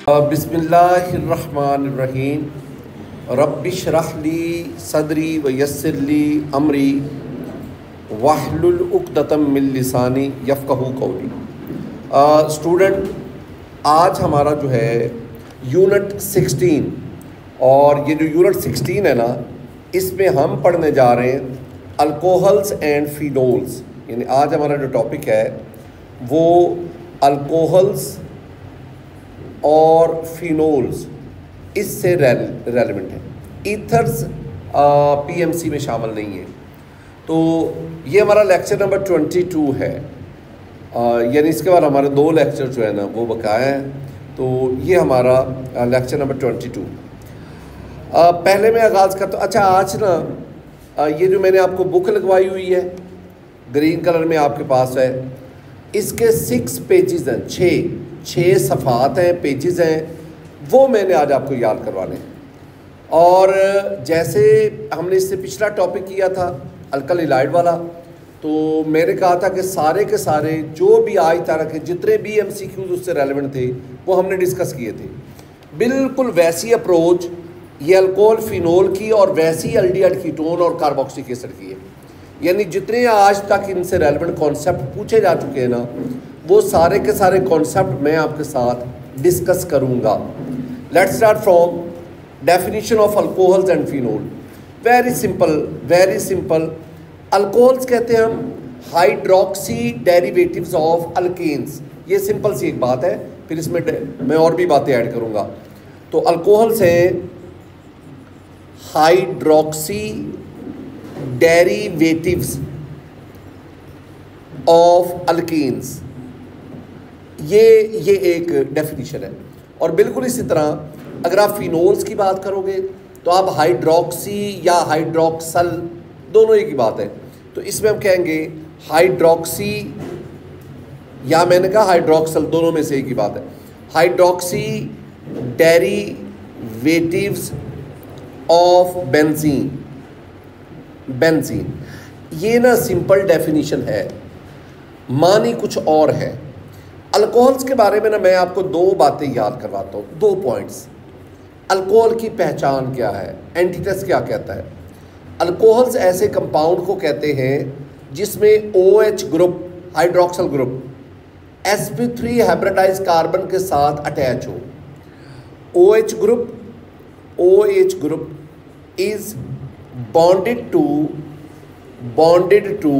बिस्मिल्लाहिर्रहमानिर्रहीम रब्बिश्रह ली सदरी व यस्सिर ली अमरी वहलुल उक़दतम मिन लिसानी यफ़क़हू क़ौली। स्टूडेंट, आज हमारा जो है यूनिट 16 और ये जो यूनिट 16 है ना, इसमें हम पढ़ने जा रहे हैं अल्कोहल्स एंड फिनोल्स। यानी आज हमारा जो टॉपिक है वो अल्कोहल्स और फिनोल्स इससे रेलेवेंट है। ईथर्स पीएमसी में शामिल नहीं है। तो ये हमारा लेक्चर नंबर 22 है। यानी इसके बाद हमारे 2 लेक्चर जो है ना वो बकाया हैं। तो ये हमारा लेक्चर नंबर 22। पहले मैं आगाज़ करता हूँ। अच्छा, आज ना ये जो मैंने आपको बुक लगवाई हुई है ग्रीन कलर में आपके पास है, इसके 6 पेजेस हैं, 6 सफ़ात हैं, पेजेस हैं, वो मैंने आज आपको याद करवाने हैं। और जैसे हमने इससे पिछला टॉपिक किया था अल्कलीलाइड वाला, तो मैंने कहा था कि सारे के सारे जो भी आज तक के जितने भी MCQs उससे रेलेवेंट थे वो हमने डिस्कस किए थे। बिल्कुल वैसी अप्रोच ये अल्कोहल फिनोल की और वैसी एल्डिहाइड कीटोन और कार्बोक्सिलिक एसिड की है। यानी जितने आज तक इनसे रेलेवेंट कॉन्सेप्ट पूछे जा चुके हैं ना, वो सारे के सारे कॉन्सेप्ट मैं आपके साथ डिस्कस करूंगा। Let's start from definition of alcohols and phenol. Very simple. Alcohols कहते हैं हम हाइड्रोक्सी डेरिवेटिव्स ऑफ अल्केन्स। ये सिंपल सी एक बात है, फिर इसमें मैं और भी बातें ऐड करूंगा। तो अल्कोहल्स हैं हाइड्रोक्सी डेरिवेटिव्स ऑफ अल्केन्स। ये एक डेफिनेशन है। और बिल्कुल इसी तरह अगर आप फिनोल्स की बात करोगे तो आप हाइड्रोक्सी या हाइड्रोक्सल दोनों एक ही बात है। तो इसमें हम कहेंगे हाइड्रोक्सी या मैंने कहा हाइड्रोक्सल, दोनों में से एक ही बात है। Hydroxy derivatives of benzene. ये ना सिंपल डेफिनेशन है, मानी कुछ और है। अल्कोहल्स के बारे में ना मैं आपको 2 बातें याद करवाता हूँ, 2 पॉइंट्स। अल्कोहल की पहचान क्या है, एंटीटेस्ट क्या कहता है। अल्कोहल्स ऐसे कंपाउंड को कहते हैं जिसमें OH group, hydroxyl group sp3 hybridize carbon के साथ अटैच हो। OH group is bonded to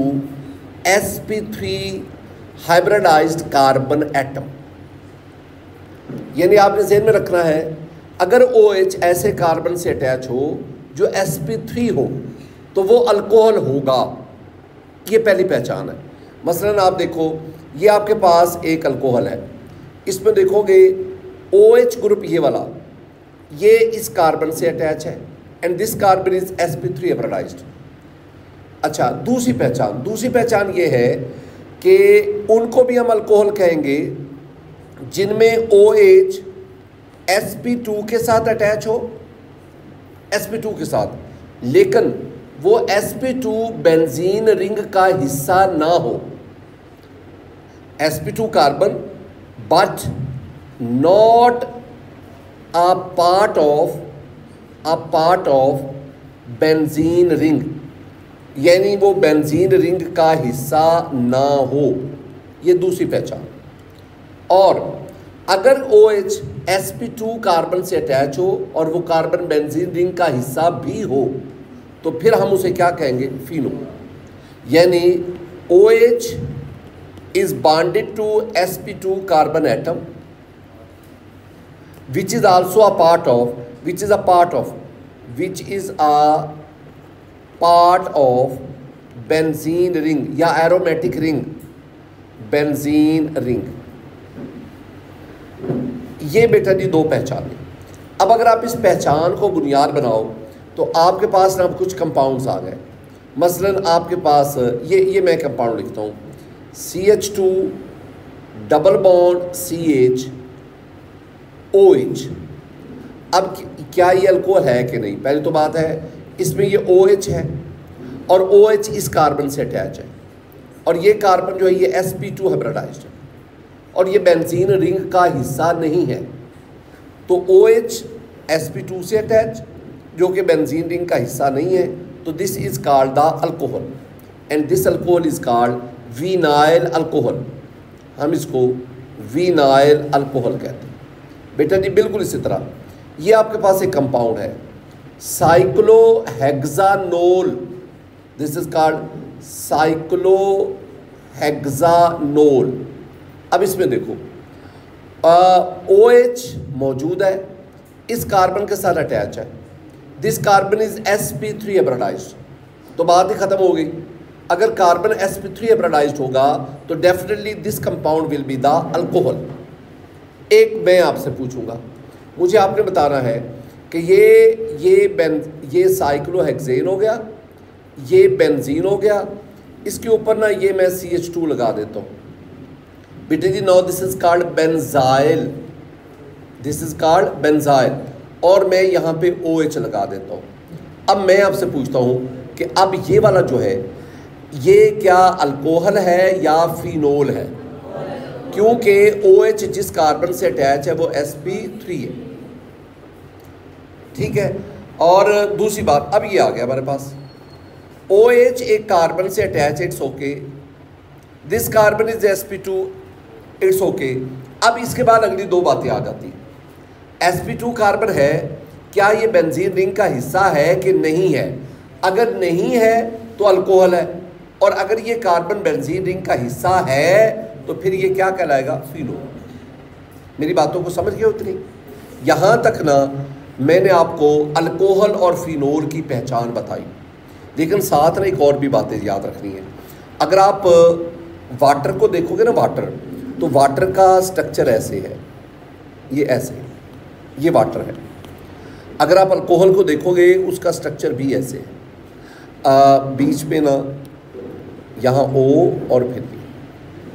sp3 hybridized carbon atom. यानी आपने ज़हन में रखना है, अगर OH ऐसे कार्बन से अटैच हो जो sp3 हो तो वो अल्कोहल होगा। ये पहली पहचान है। मसलन आप देखो, ये आपके पास एक अल्कोहल है, इसमें देखोगे OH ग्रुप ये वाला, ये इस कार्बन से अटैच है and this carbon is sp3 hybridized. अच्छा, दूसरी पहचान ये है कि उनको भी हम अल्कोहल कहेंगे जिनमें OH sp2 के साथ अटैच हो, sp2 के साथ, लेकिन वो sp2 बेंजीन रिंग का हिस्सा ना हो। sp2 carbon but not a part of benzene ring, यानी वो बेंजीन रिंग का हिस्सा ना हो। ये दूसरी पहचान। और अगर OH sp2 कार्बन से अटैच हो और वो कार्बन बेंजीन रिंग का हिस्सा भी हो तो फिर हम उसे क्या कहेंगे, फिनोल। यानी OH is bonded to sp2 carbon atom which is a part of benzene ring या aromatic ring, बेंजीन रिंग। ये बेटा जी 2 पहचानें। अब अगर आप इस पहचान को बुनियाद बनाओ तो आपके पास ना कुछ कंपाउंड्स आ गए। मसलन आपके पास ये मैं कंपाउंड लिखता हूँ, CH2 double bond CH OH। अब क्या ये अल्कोहल है कि नहीं? पहली तो बात है इसमें ये OH है और OH इस कार्बन से अटैच है और ये कार्बन जो है ये sp2 हाइब्रिडाइज्ड है और ये बेंजीन रिंग का हिस्सा नहीं है। तो OH sp2 से अटैच, जो कि बेंजीन रिंग का हिस्सा नहीं है, तो this is called the alcohol and this alcohol is called vinyl alcohol. हम इसको विनाइल अल्कोहल कहते हैं। बेटा जी बिल्कुल इसी तरह ये आपके पास एक कंपाउंड है साइक्लोहेक्सानोल, दिस इज कॉल्ड साइक्लोहेक्सानोल। अब इसमें देखो OH मौजूद है, इस कार्बन के साथ अटैच है, this carbon is sp3 hybridised, तो बात ही खत्म हो गई। अगर कार्बन sp3 हाइब्रिडाइज्ड होगा तो definitely this compound will be the alcohol. एक मैं आपसे पूछूंगा, मुझे आपने बताना है कि ये साइक्लोहेक्सेन हो गया, ये बेंजीन हो गया, इसके ऊपर ना ये मैं CH2 लगा देता हूँ। बेटे जी now this is called benzyl, this is called benzyl, और मैं यहाँ पे OH लगा देता हूँ। अब मैं आपसे पूछता हूँ कि अब ये वाला जो है ये क्या अल्कोहल है या फिनोल है? क्योंकि OH जिस कार्बन से अटैच है वो sp3 है, ठीक है। और दूसरी बात, अब ये आ गया हमारे पास OH एक कार्बन से attach, it's okay, this carbon is sp2, it's okay. अब इसके बाद अगली दो बातें आ जाती। sp2 कार्बन है, क्या ये बेंजीन रिंग का हिस्सा है कि नहीं है? अगर नहीं है तो अल्कोहल है, और अगर ये कार्बन बेंजीन रिंग का हिस्सा है तो फिर ये क्या कहलाएगा? फिनोल। मेरी बातों को समझ गए उतनी? यहाँ तक ना मैंने आपको अल्कोहल और फिनोल की पहचान बताई, लेकिन साथ में एक और भी बातें याद रखनी है। अगर आप वाटर को देखोगे ना, वाटर, तो वाटर का स्ट्रक्चर ऐसे है, ये ऐसे, ये वाटर है। अगर आप अल्कोहल को देखोगे उसका स्ट्रक्चर भी ऐसे है, बीच में ना यहाँ O और फिर B।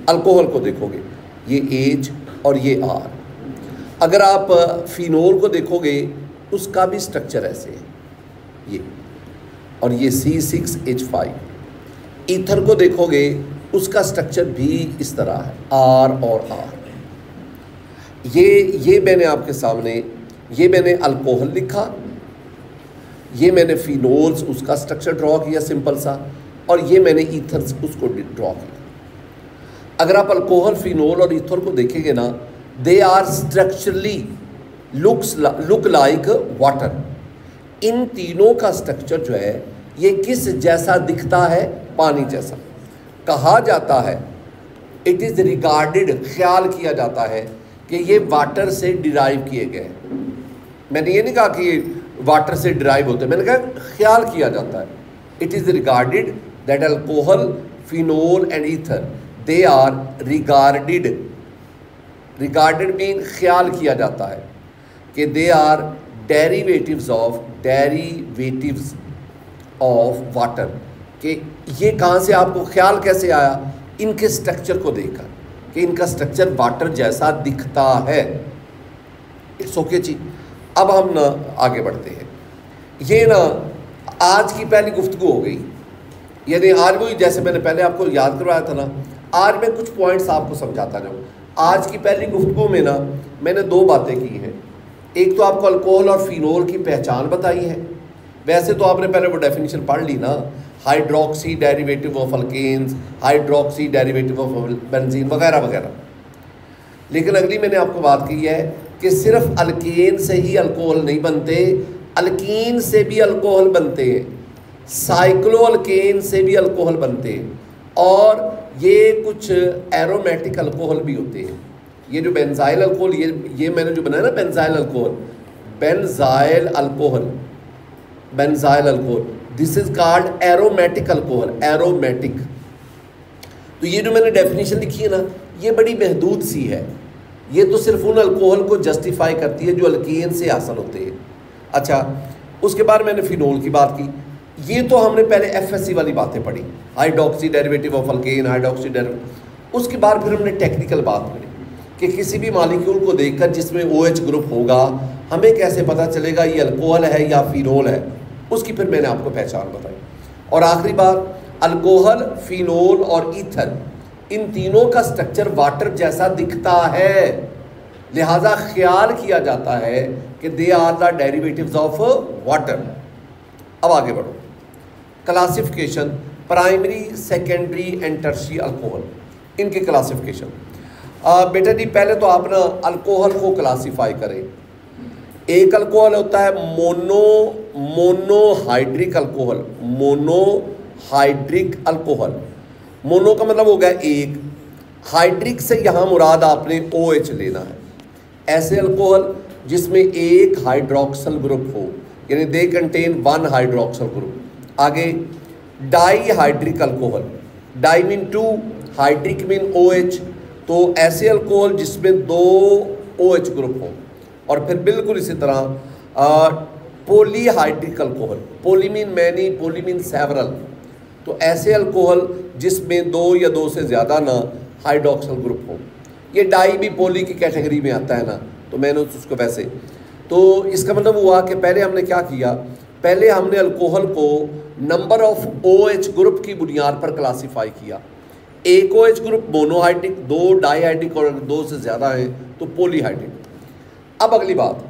अल्कोहल को देखोगे ये H और ये R। अगर आप फिनोल को देखोगे उसका भी स्ट्रक्चर ऐसे है, ये, और ये C6H5। ईथर को देखोगे उसका स्ट्रक्चर भी इस तरह है, R और R। ये मैंने आपके सामने, ये मैंने अल्कोहल लिखा, ये मैंने फिनोल्स उसका स्ट्रक्चर ड्रॉ किया सिंपल सा, और ये मैंने ईथर्स उसको ड्रॉ किया। अगर आप अल्कोहल, फिनोल और ईथर को देखेंगे ना, they are structurally look like water. इन तीनों का स्ट्रक्चर जो है ये किस जैसा दिखता है? पानी जैसा। कहा जाता है, इट इज़ रिगार्डेड, ख्याल किया जाता है कि ये वाटर से डिराइव किए गए। मैंने ये नहीं कहा कि वाटर से डिराइव होते, मैंने कहा ख्याल किया जाता है। It is regarded that alcohol, phenol and ether, they are regarded, regarded mean ख्याल किया जाता है कि they are derivatives of water. कि ये कहाँ से आपको ख्याल कैसे आया? इनके स्ट्रक्चर को देखकर कि इनका स्ट्रक्चर वाटर जैसा दिखता है। इट्स ओके जी। अब हम ना आगे बढ़ते हैं। ये ना आज की पहली गुफ्तगू हो गई, यानी आज वही जैसे मैंने पहले आपको याद करवाया था ना, आज मैं कुछ पॉइंट्स आपको समझाता जाऊँ। आज की पहली गुफ्तगू में ना मैंने दो बातें की हैं। एक तो आपको अल्कोहल और फिनोल की पहचान बताई है, वैसे तो आपने पहले वो डेफिनेशन पढ़ ली ना, hydroxy derivative of alkanes, hydroxy derivative of benzene वगैरह वगैरह। लेकिन अगली मैंने आपको बात की है कि सिर्फ अल्केन से ही अल्कोहल नहीं बनते, अल्कीन से भी अल्कोहल बनते हैं, साइक्लो अल्केन से भी अल्कोहल बनते हैं, और ये कुछ एरोमेटिक अल्कोहल भी होते हैं। ये जो बेंजाइल अल्कोहल, ये मैंने जो बनाया ना benzyl alcohol, benzyl alcohol, benzyl alcohol, this is called aromatic alcohol, aromatic. तो ये जो मैंने डेफिनेशन लिखी है ना, ये बड़ी महदूद सी है। ये तो सिर्फ उन अल्कोहल को जस्टिफाई करती है जो अल्कीन से हासिल होते हैं। अच्छा, उसके बाद मैंने फिनोल की बात की। ये तो हमने पहले FSC वाली बातें पढ़ी, hydroxy derivative of alkane, hydroxy derivative. उसके बाद फिर हमने टेक्निकल बात करी कि किसी भी मॉलिक्यूल को देखकर जिसमें OH ग्रुप होगा, हमें कैसे पता चलेगा ये अल्कोहल है या फिनोल है, उसकी फिर मैंने आपको पहचान बताई। और आखिरी बात, अल्कोहल, फिनोल और ईथर, इन तीनों का स्ट्रक्चर वाटर जैसा दिखता है। लिहाजा ख्याल किया जाता है कि they are the derivatives of water. अब आगे बढ़ो, classification primary, secondary and tertiary alcohol, इनकी क्लासिफिकेशन। बेटा जी पहले तो आप ना अल्कोहल को क्लासीफाई करें। एक अल्कोहल होता है monohydric alcohol, monohydric alcohol. Mono का मतलब हो गया एक, हाइड्रिक से यहाँ मुराद आपने OH लेना है। ऐसे अल्कोहल जिसमें एक हाइड्रोक्सल ग्रुप हो, यानी they contain one hydroxyl group. आगे di hydric alcohol, di mean two, hydric mean OH, तो ऐसे अल्कोहल जिसमें दो OH ग्रुप हो। और फिर बिल्कुल इसी तरह polyhydric alcohol, poly mean many, poly mean several, तो ऐसे अल्कोहल जिसमें दो या दो से ज़्यादा ना हाइड्रोक्सल ग्रुप हो। ये डाई भी पॉली की कैटेगरी में आता है ना, तो मैंने उसको वैसे, तो इसका मतलब हुआ कि पहले हमने क्या किया, पहले हमने अल्कोहल को नंबर ऑफ OH ग्रुप की बुनियाद पर क्लासीफाई किया। एक OH ग्रुप मोनोहाइड्रिक, दो डाईहाइड्रिक और दो से ज़्यादा है तो पॉलीहाइड्रिक। अब अगली बात,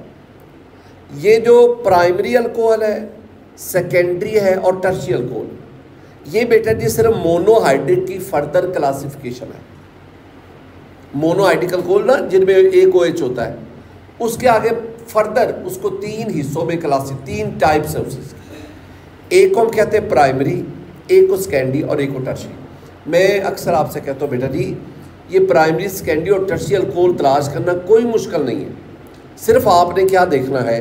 ये जो प्राइमरी अल्कोहल है, सेकेंडरी है और टर्शियरी अल्कोहल, ये बेटा जी सिर्फ मोनोहाइड्रिक की फर्दर क्लासिफिकेशन है। मोनोहाइड्रिक अल्कोहल ना जिनमें एक OH होता है, उसके आगे फर्दर उसको तीन हिस्सों में तीन टाइप्स है उसकी। एक को हम कहते हैं प्राइमरी, एक को सेकेंडरी और एक को टर्शियरी। मैं अक्सर आपसे कहता हूँ बेटा जी ये प्राइमरी, सेकेंडरी और टर्शियरी अल्कोहल तलाश करना कोई मुश्किल नहीं है। सिर्फ आपने क्या देखना है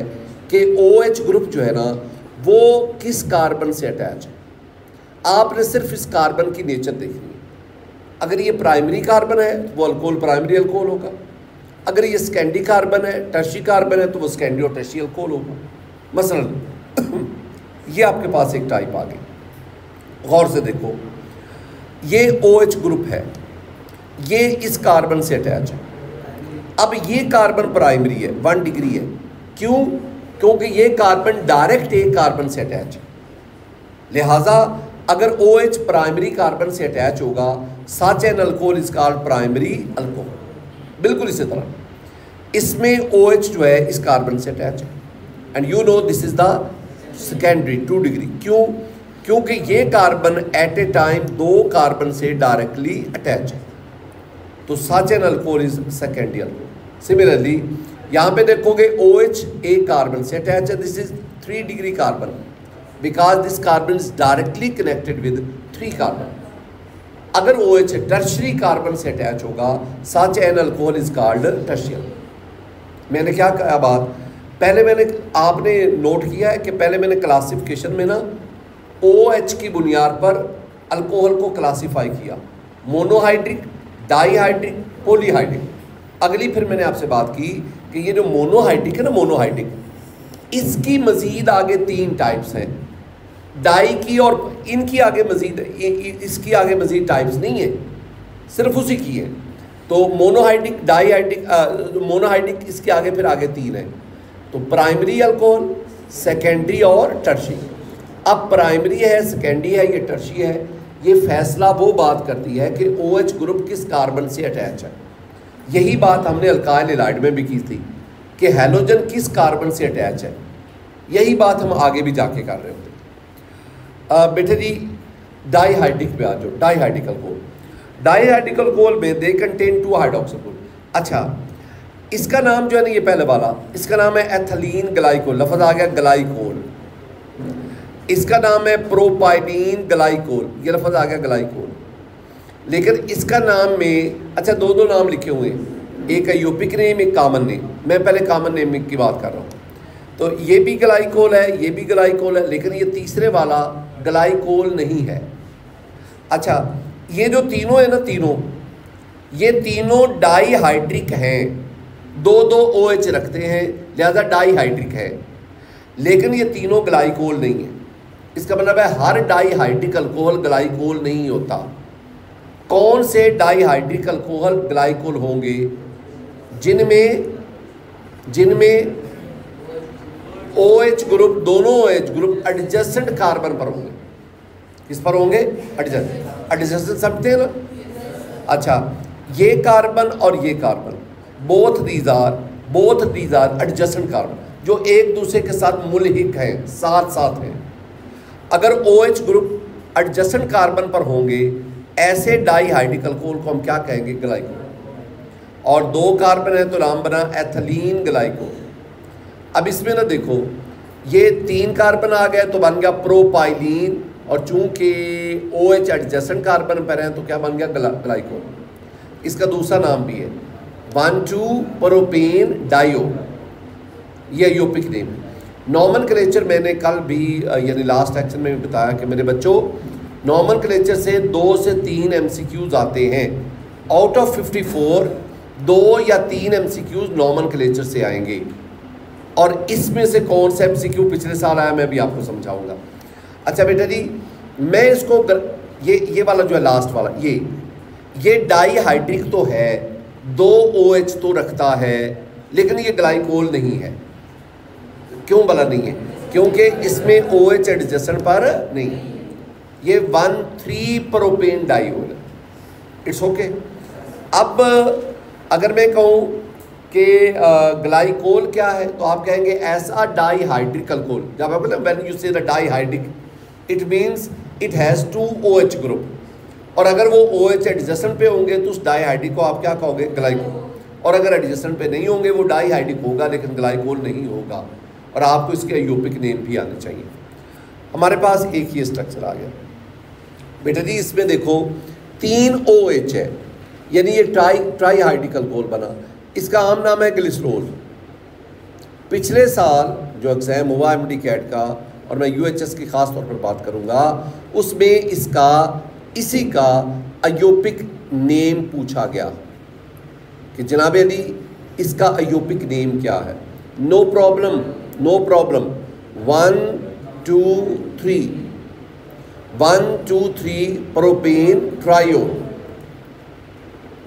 कि OH ग्रुप जो है ना वो किस कार्बन से अटैच है। आपने सिर्फ इस कार्बन की नेचर देखनी है। अगर ये प्राइमरी कार्बन है तो वो अल्कोहल प्राइमरी अल्कोहल होगा, अगर ये सेकेंडरी कार्बन है, टर्शियरी कार्बन है, तो वो सेकेंडरी और टर्शियरी अल्कोहल होगा। मसलन ये आपके पास एक टाइप आ गई, गौर से देखो, ये OH ग्रुप है, ये इस कार्बन से अटैच है। अब ये कार्बन प्राइमरी है, 1 डिग्री है। क्यों? क्योंकि ये कार्बन डायरेक्ट एक कार्बन से अटैच है। लिहाजा अगर OH प्राइमरी कार्बन से अटैच होगा, such an alcohol is called primary alcohol. बिल्कुल इसी तरह इसमें OH जो है इस कार्बन से अटैच है, and you know this is the secondary 2 degree. क्यों? क्योंकि ये कार्बन एट ए टाइम दो कार्बन से डायरेक्टली अटैच है, तो such an alcohol is secondary alcohol. Similarly यहाँ पे देखोगे OH एक कार्बन से अटैच है, this is 3 degree carbon, because this carbon is directly connected with 3 carbon. अगर OH टर्शियरी कार्बन से अटैच होगा, such an alcohol is called tertiary. मैंने क्या कहा बात, पहले मैंने आपने नोट किया है कि पहले मैंने क्लासिफिकेशन में ना OH की बुनियाद पर अल्कोहल को क्लासीफाई किया, मोनोहाइड्रिक, डाईहाइड्रिक, पॉलीहाइड्रिक। अगली फिर मैंने आपसे बात की कि ये जो मोनोहाइड्रिक है ना, मोनोहाइड्रिक, इसकी मज़ीद आगे 3 टाइप्स हैं, डाई की, और इनकी आगे मज़ीद, इसकी आगे मज़ीद टाइप्स नहीं है, सिर्फ उसी की है। तो मोनोहाइड्रिक, डाईहाइड्रिक, मोनोहाइड्रिक, इसके आगे फिर आगे 3 है। तो प्राइमरी अल्कोहल, सेकेंडरी और टर्शियरी। अब प्राइमरी है, सेकेंडरी है, ये टर्शियरी है, ये फैसला वो बात करती है कि OH ग्रुप किस कार्बन से अटैच है। यही बात हमने अल्काइल हैलाइड में भी की थी कि हैलोजन किस कार्बन से अटैच है। यही बात हम आगे भी जाके कर रहे होते। बेटे जी डाईहाइड्रिक पे आ जाओ, डाईहाइड्रिक अल्कोहल। डाईहाइड्रिक अल्कोहल में दे कंटेन 2 हाइड्रोक्सिल ग्रुप। अच्छा, इसका नाम जो है ना, ये पहले वाला, इसका नाम है एथिलीन ग्लाइकोल, लफ्ज़ आ गया ग्लाइकोल। इसका नाम है प्रोपाइलीन ग्लाइकोल, ये लफ्ज़ आ गया ग्लाइकोल। लेकिन इसका नाम में अच्छा 2 नाम लिखे हुए हैं, एक है यूपिक नेम, एक कॉमन नेम। मैं पहले कॉमन नेम की बात कर रहा हूँ। तो ये भी ग्लाइकोल है, ये भी ग्लाइकोल है, लेकिन ये तीसरे वाला ग्लाइकोल नहीं है। अच्छा, ये जो तीनों है ना, ये तीनों डाईहाइड्रिक हैं, 2 OH रखते हैं, लिहाजा डाईहाइड्रिक है, लेकिन ये तीनों ग्लाइकोल नहीं है। इसका मतलब है हर डाईहाइड्रिक अल्कोहल ग्लाइकोल नहीं होता। कौन से डाईहाइड्रिक अल्कोहल ग्लाइकोल होंगे? जिनमें OH ग्रुप, दोनों OH ग्रुप एडजेसेंट कार्बन पर होंगे। किस पर होंगे? एडजेसेंट समझते हैं ना। अच्छा, ये कार्बन और ये carbon, both these are adjacent carbon, जो एक दूसरे के साथ मुल्हिक हैं, साथ साथ हैं। अगर OH ग्रुप एडजेसेंट कार्बन पर होंगे, ऐसे डाईहाइड्रिक अल्कोहल को हम क्या कहेंगे? ग्लाइकोल। और 2 कार्बन है तो नाम बना एथिलीन ग्लाइकोल। अब इसमें ना देखो, ये 3 कार्बन आ गए तो बन गया प्रोपाइलीन, और चूंकि OH एडजेसेंट कार्बन पर है तो क्या बन गया? ग्लाइकोल। इसका दूसरा नाम भी है 1,2-प्रोपेन डायो, ये अयोपिक नेम है। नॉमेनक्लेचर मैंने कल भी यानी लास्ट लेक्चर में भी बताया कि मेरे बच्चों, नॉमेनक्लेचर से 2 से 3 MCQs आते हैं। आउट ऑफ 54 2 या 3 MCQs नॉमेनक्लेचर से आएंगे, और इसमें से कौन सा MCQ पिछले साल आया मैं भी आपको समझाऊंगा। अच्छा बेटा जी, मैं इसको ये वाला जो है लास्ट वाला, ये डाईहाइड्रिक तो है, 2 OH तो रखता है, लेकिन ये ग्लाइकोल नहीं है। क्यों भला नहीं है? क्योंकि इसमें OH एडजेसेंट पर नहीं है। ये 1,3-प्रोपेन डाइओल है। It's okay. अब अगर मैं कहूँ कि ग्लाइकोल क्या है, तो आप कहेंगे ऐसा डाईहाइड्रिक अल्कोहल। जब आप व्हेन यू से the dihydric, it means it has 2 OH group, और अगर वो OH एडजेसेंट पे होंगे तो उस डाईहाइड्रिक को आप क्या कहोगे? ग्लाइकोल। और अगर एडजेसेंट पे नहीं होंगे, वो डाईहाइड्रिक होगा लेकिन ग्लाइकोल नहीं होगा। और आपको इसके अयोपिक नेम भी आने चाहिए। हमारे पास एक ही स्ट्रक्चर आ गया बेटा जी। इसमें देखो 3 OH है, यानी ये ट्राईहाइड्रिक अल्कोहल बना। इसका आम नाम है ग्लिसरॉल। पिछले साल जो एग्ज़ाम हुआ MD कैट का, और मैं UHS की ख़ास तौर पर बात करूँगा, उसमें इसी का अयोपिक नेम पूछा गया कि जनाब अली इसका अयोपिक नेम क्या है। नो प्रॉब्लम 1 2 3 1 2 3 प्रोपेन ट्रायोल,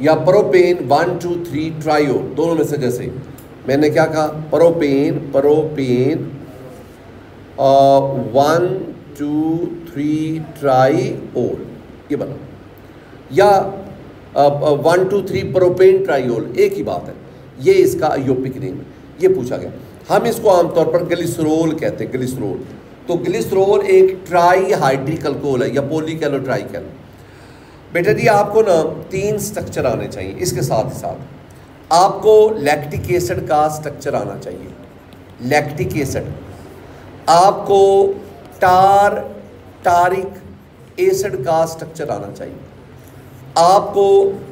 या प्रोपेन 1 2 3 ट्रायोल, दोनों में से। जैसे मैंने क्या कहा? प्रोपेन 1 2 3 ट्राईओल, ये बना, या 1 2 3 प्रोपेन ट्राईओल, एक ही बात है। ये इसका अयोपिक नेम है, ये पूछा गया। हम इसको आमतौर पर ग्लिसरॉल कहते हैं, ग्लिसरॉल। तो ग्लिसरॉल एक ट्राईहाइड्रिक अल्कोहल है, या पॉली कह लो, ट्राई कह लो। बेटा जी आपको ना 3 स्ट्रक्चर आने चाहिए। इसके साथ ही साथ आपको लैक्टिक एसिड का स्ट्रक्चर आना चाहिए। लैक्टिक एसिड, आपको टारिक एसिड का स्ट्रक्चर आना चाहिए, आपको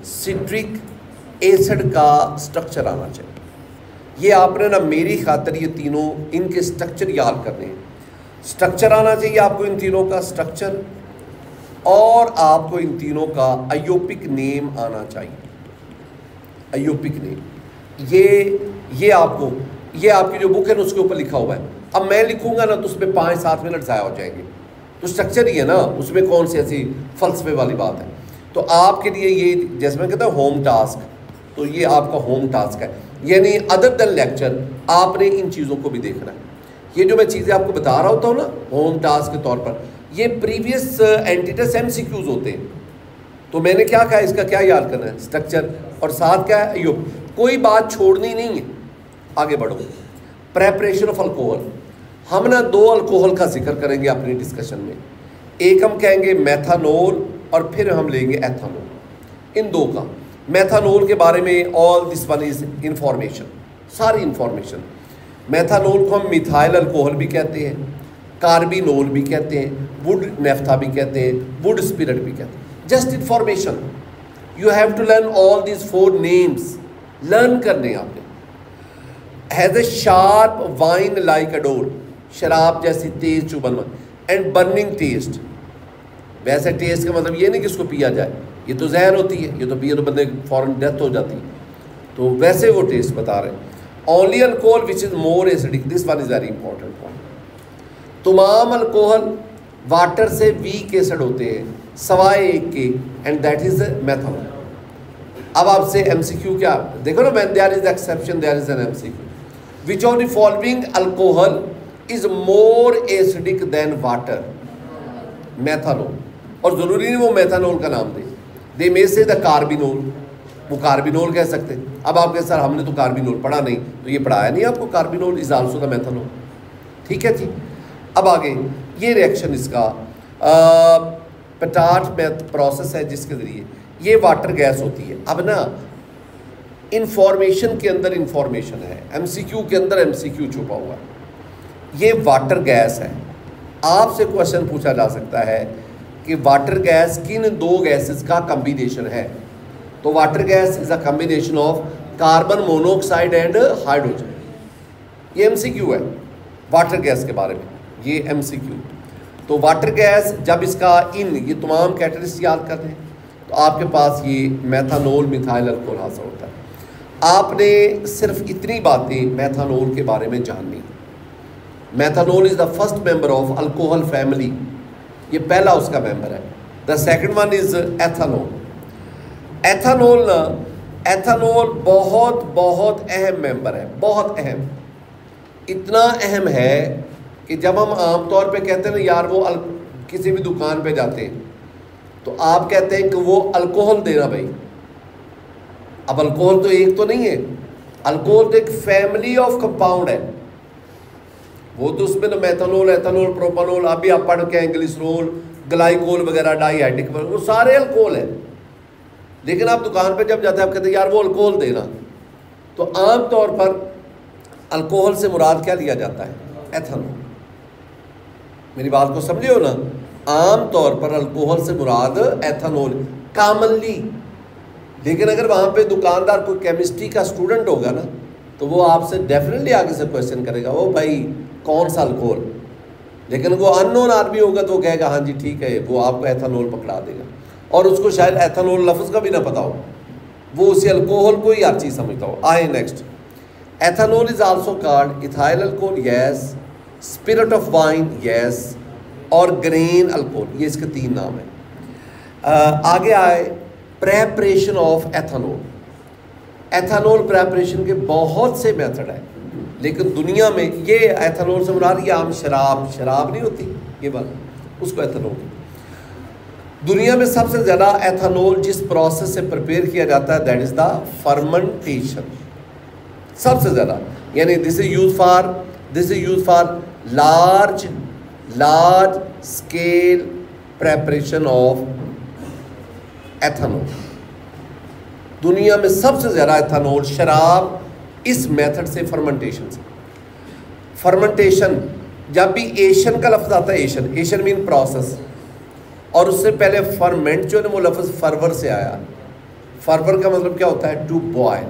सिट्रिक एसिड का स्ट्रक्चर आना चाहिए। ये आपने ना मेरी खातिर ये तीनों इनके स्ट्रक्चर याद करने हैं। स्ट्रक्चर आना चाहिए आपको इन तीनों का स्ट्रक्चर, और आपको इन तीनों का अयोपिक नेम आना चाहिए। अयोपिक नेम ये आपकी जो बुक है ना उसके ऊपर लिखा हुआ है। अब मैं लिखूंगा ना तो उसमें 5-7 मिनट ज़ाया हो जाएंगे। तो स्ट्रक्चर ही है ना, उसमें कौन सी ऐसी फलसफे वाली बात है। तो आपके लिए ये, जैसे मैं कहता हूँ होम टास्क, तो ये आपका होम टास्क है, यानी अदर देन लेक्चर आपने इन चीज़ों को भी देखना है। ये जो मैं चीज़ें आपको बता रहा होता हूँ ना होम टास्क के तौर पर, ये प्रीवियस एंटीटेस MCQs होते हैं। तो मैंने क्या कहा, इसका क्या याद करना है? स्ट्रक्चर, और साथ क्या है? अयोप। कोई बात छोड़नी नहीं है। आगे बढ़ो। प्रेपरेशन ऑफ अल्कोहल, हम ना 2 अल्कोहल का जिक्र करेंगे अपनी डिस्कशन में। एक हम कहेंगे मेथानोल, और फिर हम लेंगे एथानोल। इन 2 का, मेथानोल के बारे में all this one is information, सारी इंफॉर्मेशन। मेथानोल को हम मिथाइल अल्कोहल भी कहते हैं, कार्बिनोल भी कहते हैं, वुड नेफ्था भी कहते हैं, वुड स्पिरिट भी कहते हैं। Just information, you have to learn all this 4 names, learn करने आपने। Has a sharp wine like odour, शराब जैसी तेज चुभन, एंड बर्निंग टेस्ट। वैसे टेस्ट का मतलब ये नहीं कि इसको पिया जाए, ये तो जहर होती है, ये तो पिए तो बंदे फौरन डेथ हो जाती है। तो वैसे वो टेस्ट बता रहे हैं। Only alcohol which is more acidic, this one is very important point. तमाम अल्कोहल वाटर से वीक एसिड होते हैं सवाए एक के, एंड दैट इज मेथनॉल। अब आपसे MCQ क्या देखो ना, when there is exception there is an MCQ। Which of the following alcohol is more acidic than water? Methanol. और ज़रूरी नहीं वो मेथनॉल का नाम दे, दे में से द कार्बिनोल, वो कार्बिनोल कह सकते हैं। अब आप कहें सर हमने तो कार्बिनोल पढ़ा नहीं, तो ये पढ़ाया नहीं आपको, carbinol is also the methanol. ठीक है जी। अब आगे ये रिएक्शन इसका पेटार्ट में प्रोसेस है जिसके ज़रिए ये वाटर गैस होती है। अब ना इंफॉर्मेशन के अंदर इंफॉर्मेशन है, एमसीक्यू के अंदर एमसीक्यू छुपा हुआ है। ये वाटर गैस है। आपसे क्वेश्चन पूछा जा सकता है कि वाटर गैस किन दो गैसेस का कॉम्बिनेशन है? तो water gas is a combination of carbon monoxide and hydrogen. ये एमसीक्यू है वाटर गैस के बारे में, ये एमसीक्यू। तो वाटर गैस जब इसका ये तमाम कैटलिस्ट याद करते हैं तो आपके पास ये मेथानॉल मिथाइल अल्कोहल हासिल होता है। आपने सिर्फ इतनी बातें मेथानॉल के बारे में जाननी। Methanol is the first member of alcohol family, ये पहला उसका मेंबर है। The second one is ethanol. Ethanol बहुत बहुत अहम मेंबर है, बहुत अहम। इतना अहम है कि जब हम आमतौर पे कहते हैं ना यार वो किसी भी दुकान पे जाते हैं तो आप कहते हैं कि वो अल्कोहल देना भाई। अब अल्कोहल तो एक तो नहीं है, अल्कोहल तो एक फैमिली ऑफ कंपाउंड है। वो तो उसमें ना मेथनॉल, एथेनॉल, प्रोपानॉल, अभी आप पढ़ के ग्लिसरॉल, ग्लाइकोल वगैरह, डाईहाइड्रिक, वो सारे अल्कोहल है। लेकिन आप दुकान पे जब जाते हैं आप कहते हैं यार वो अल्कोहल देना, तो आम तौर पर अल्कोहल से मुराद क्या लिया जाता है? एथेनॉल। मेरी बात को समझे हो ना? आम तौर पर अल्कोहल से मुराद एथेनॉल कॉमनली। लेकिन अगर वहाँ पे दुकानदार कोई केमिस्ट्री का स्टूडेंट होगा ना तो वो आपसे डेफिनेटली आगे से क्वेश्चन करेगा, वो भाई कौन सा अल्कोहल। लेकिन वो अननोन आदमी होगा तो वो कहेगा हाँ जी ठीक है, वो आपको एथेनॉल पकड़ा देगा और उसको शायद एथेनॉल लफ्ज़ का भी ना पता हो, वो उसी अल्कोहल को ही हर चीज़ समझता हो। आए next, ethanol is also called ethyl alcohol, yes, spirit of wine, yes, और ग्रेन अल्कोहल, ये इसके तीन नाम हैं। आगे आए preparation of ethanol. Ethanol preparation के बहुत से मेथड हैं, लेकिन दुनिया में ये एथेनॉल से मुराद ये आम शराब नहीं होती, ये बात उसको एथेनॉल। दुनिया में सबसे ज़्यादा एथेनॉल जिस प्रोसेस से प्रिपेयर किया जाता है दैट इज़ द फर्मेंटेशन, सबसे ज़्यादा। यानी this is use for large scale preparation of ethanol. दुनिया में सबसे ज़्यादा एथेनॉल शराब इस मेथड से, फर्मेंटेशन जब भी एशियन का लफ्ज़ आता है, एशियन मीन प्रोसेस, और उससे पहले फर्मेंट जो है वो लफ्ज़ फरवर से आया। फरवर का मतलब क्या होता है? To boil.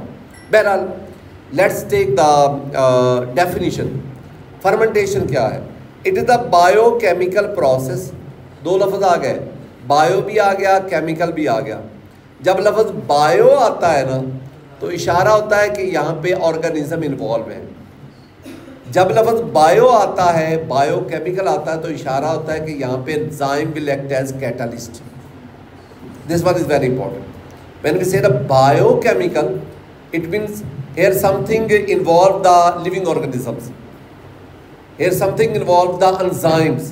बहरहाल let's take the definition. Fermentation क्या है? It is the biochemical process. दो लफ्ज़ आ गए, बायो भी आ गया, केमिकल भी आ गया। जब लफ्ज़ बायो आता है ना तो इशारा होता है कि यहाँ पे ऑर्गेनिज्म इन्वॉल्व है। जब लफ्ज़ बायो आता है, बायोकेमिकल आता है, तो इशारा होता है कि यहाँ पे enzyme will act as catalyst. This one is very important. When we say the biochemical, it means here something involve the living organisms, here something involve the enzymes,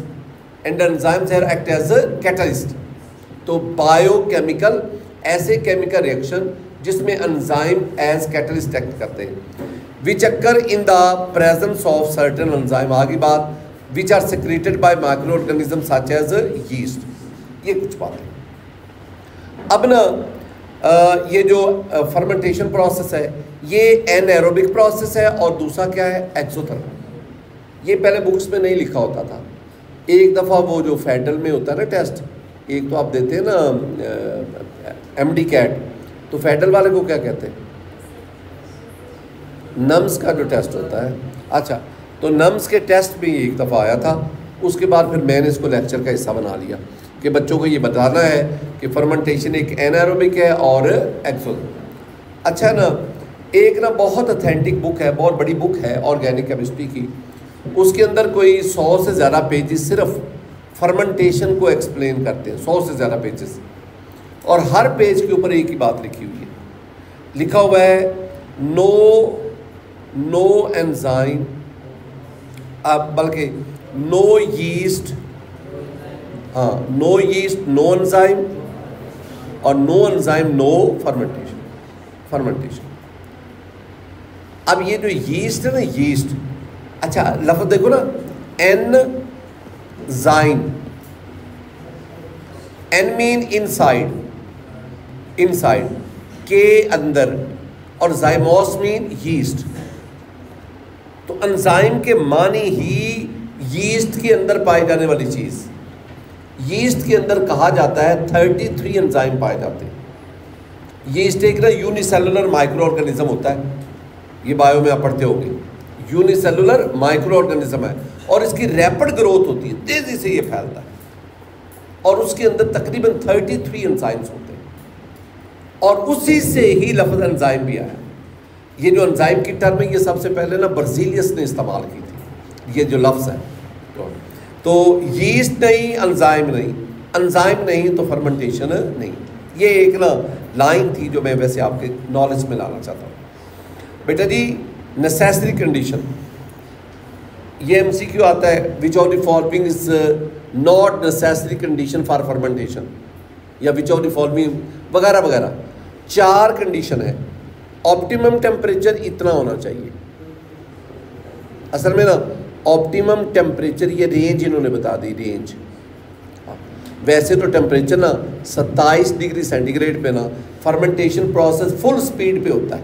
and the enzymes here act as a catalyst. तो biochemical ऐसे chemical reaction जिसमें enzyme as catalyst act करते हैं, which occur in the presence of certain enzyme. आगे बात, which are secreted by microorganism such as yeast. ये कुछ बातें। अब ना ये जो फर्मेंटेशन प्रोसेस है ये एनएरोबिक प्रोसेस है और दूसरा क्या है? एक्सोथर्मल। ये पहले बुक्स में नहीं लिखा होता था। एक दफ़ा वो जो फेडरल में होता है ना टेस्ट, एक तो आप देते हैं ना एमडी कैट, तो फेडरल वाले को क्या कहते हैं? नम्स का जो टेस्ट होता है। अच्छा, तो नम्स के टेस्ट में एक दफ़ा आया था, उसके बाद फिर मैंने इसको लेक्चर का हिस्सा बना लिया कि बच्चों को ये बताना है कि फर्मेंटेशन एक एनारोबिक है और एक्सोथर्मल। अच्छा ना, एक ना बहुत ऑथेंटिक बुक है, बहुत बड़ी बुक है ऑर्गेनिक केमिस्ट्री की, उसके अंदर कोई 100 से ज़्यादा पेजेस सिर्फ फर्मेंटेशन को एक्सप्लेन करते हैं, 100 से ज़्यादा पेजेस, और हर पेज के ऊपर एक ही बात लिखी हुई है। लिखा हुआ है नो एंजाइम, बल्कि no yeast, no yeast no enzyme, और no enzyme no fermentation. Fermentation. अब ये जो यीस्ट है ना, यीस्ट, अच्छा लफ्ज़ देखो ना, enzyme, en mean inside, inside के अंदर, और जाइमोस मीन यीस्ट। तो एंजाइम के मानी ही यीस्ट के अंदर पाई जाने वाली चीज़। यीस्ट के अंदर कहा जाता है 33 एंजाइम पाए जाते हैं। यीस्ट एक ना यूनिसेलुलर माइक्रो ऑर्गेनिज्म होता है, ये बायो में आप पढ़ते होंगे, यूनिसेलुलर माइक्रो ऑर्गेनिज्म है, और इसकी रैपिड ग्रोथ होती है, तेज़ी से ये फैलता है, और उसके अंदर तकरीबन 33 एंजाइम्स होते हैं, और उसी से ही लफ्ज़ एंजाइम भी आया। ये जो एंजाइम की टर्म है, ये सबसे पहले ना बर्जीलियस ने इस्तेमाल की थी, ये जो लफ्ज़ है। तो यीस्ट नहीं, एंजाइम नहीं, एंजाइम नहीं तो फर्मेंटेशन नहीं। ये एक ना लाइन थी जो मैं वैसे आपके नॉलेज में लाना चाहता हूँ। बेटा जी, नेसेसरी कंडीशन, ये MCQ आता है, विच of the following is not necessary condition for fermentation, या विच ऑफ द फॉलोइंग वगैरह वगैरह। 4 कंडीशन है। ऑप्टिमम टेम्परेचर इतना होना चाहिए, असल में ना ऑप्टिमम टेम्परेचर, ये रेंज इन्होंने बता दी, रेंज। वैसे तो टेम्परेचर ना 27 डिग्री सेंटीग्रेड पे ना फर्मेंटेशन प्रोसेस फुल स्पीड पे होता है।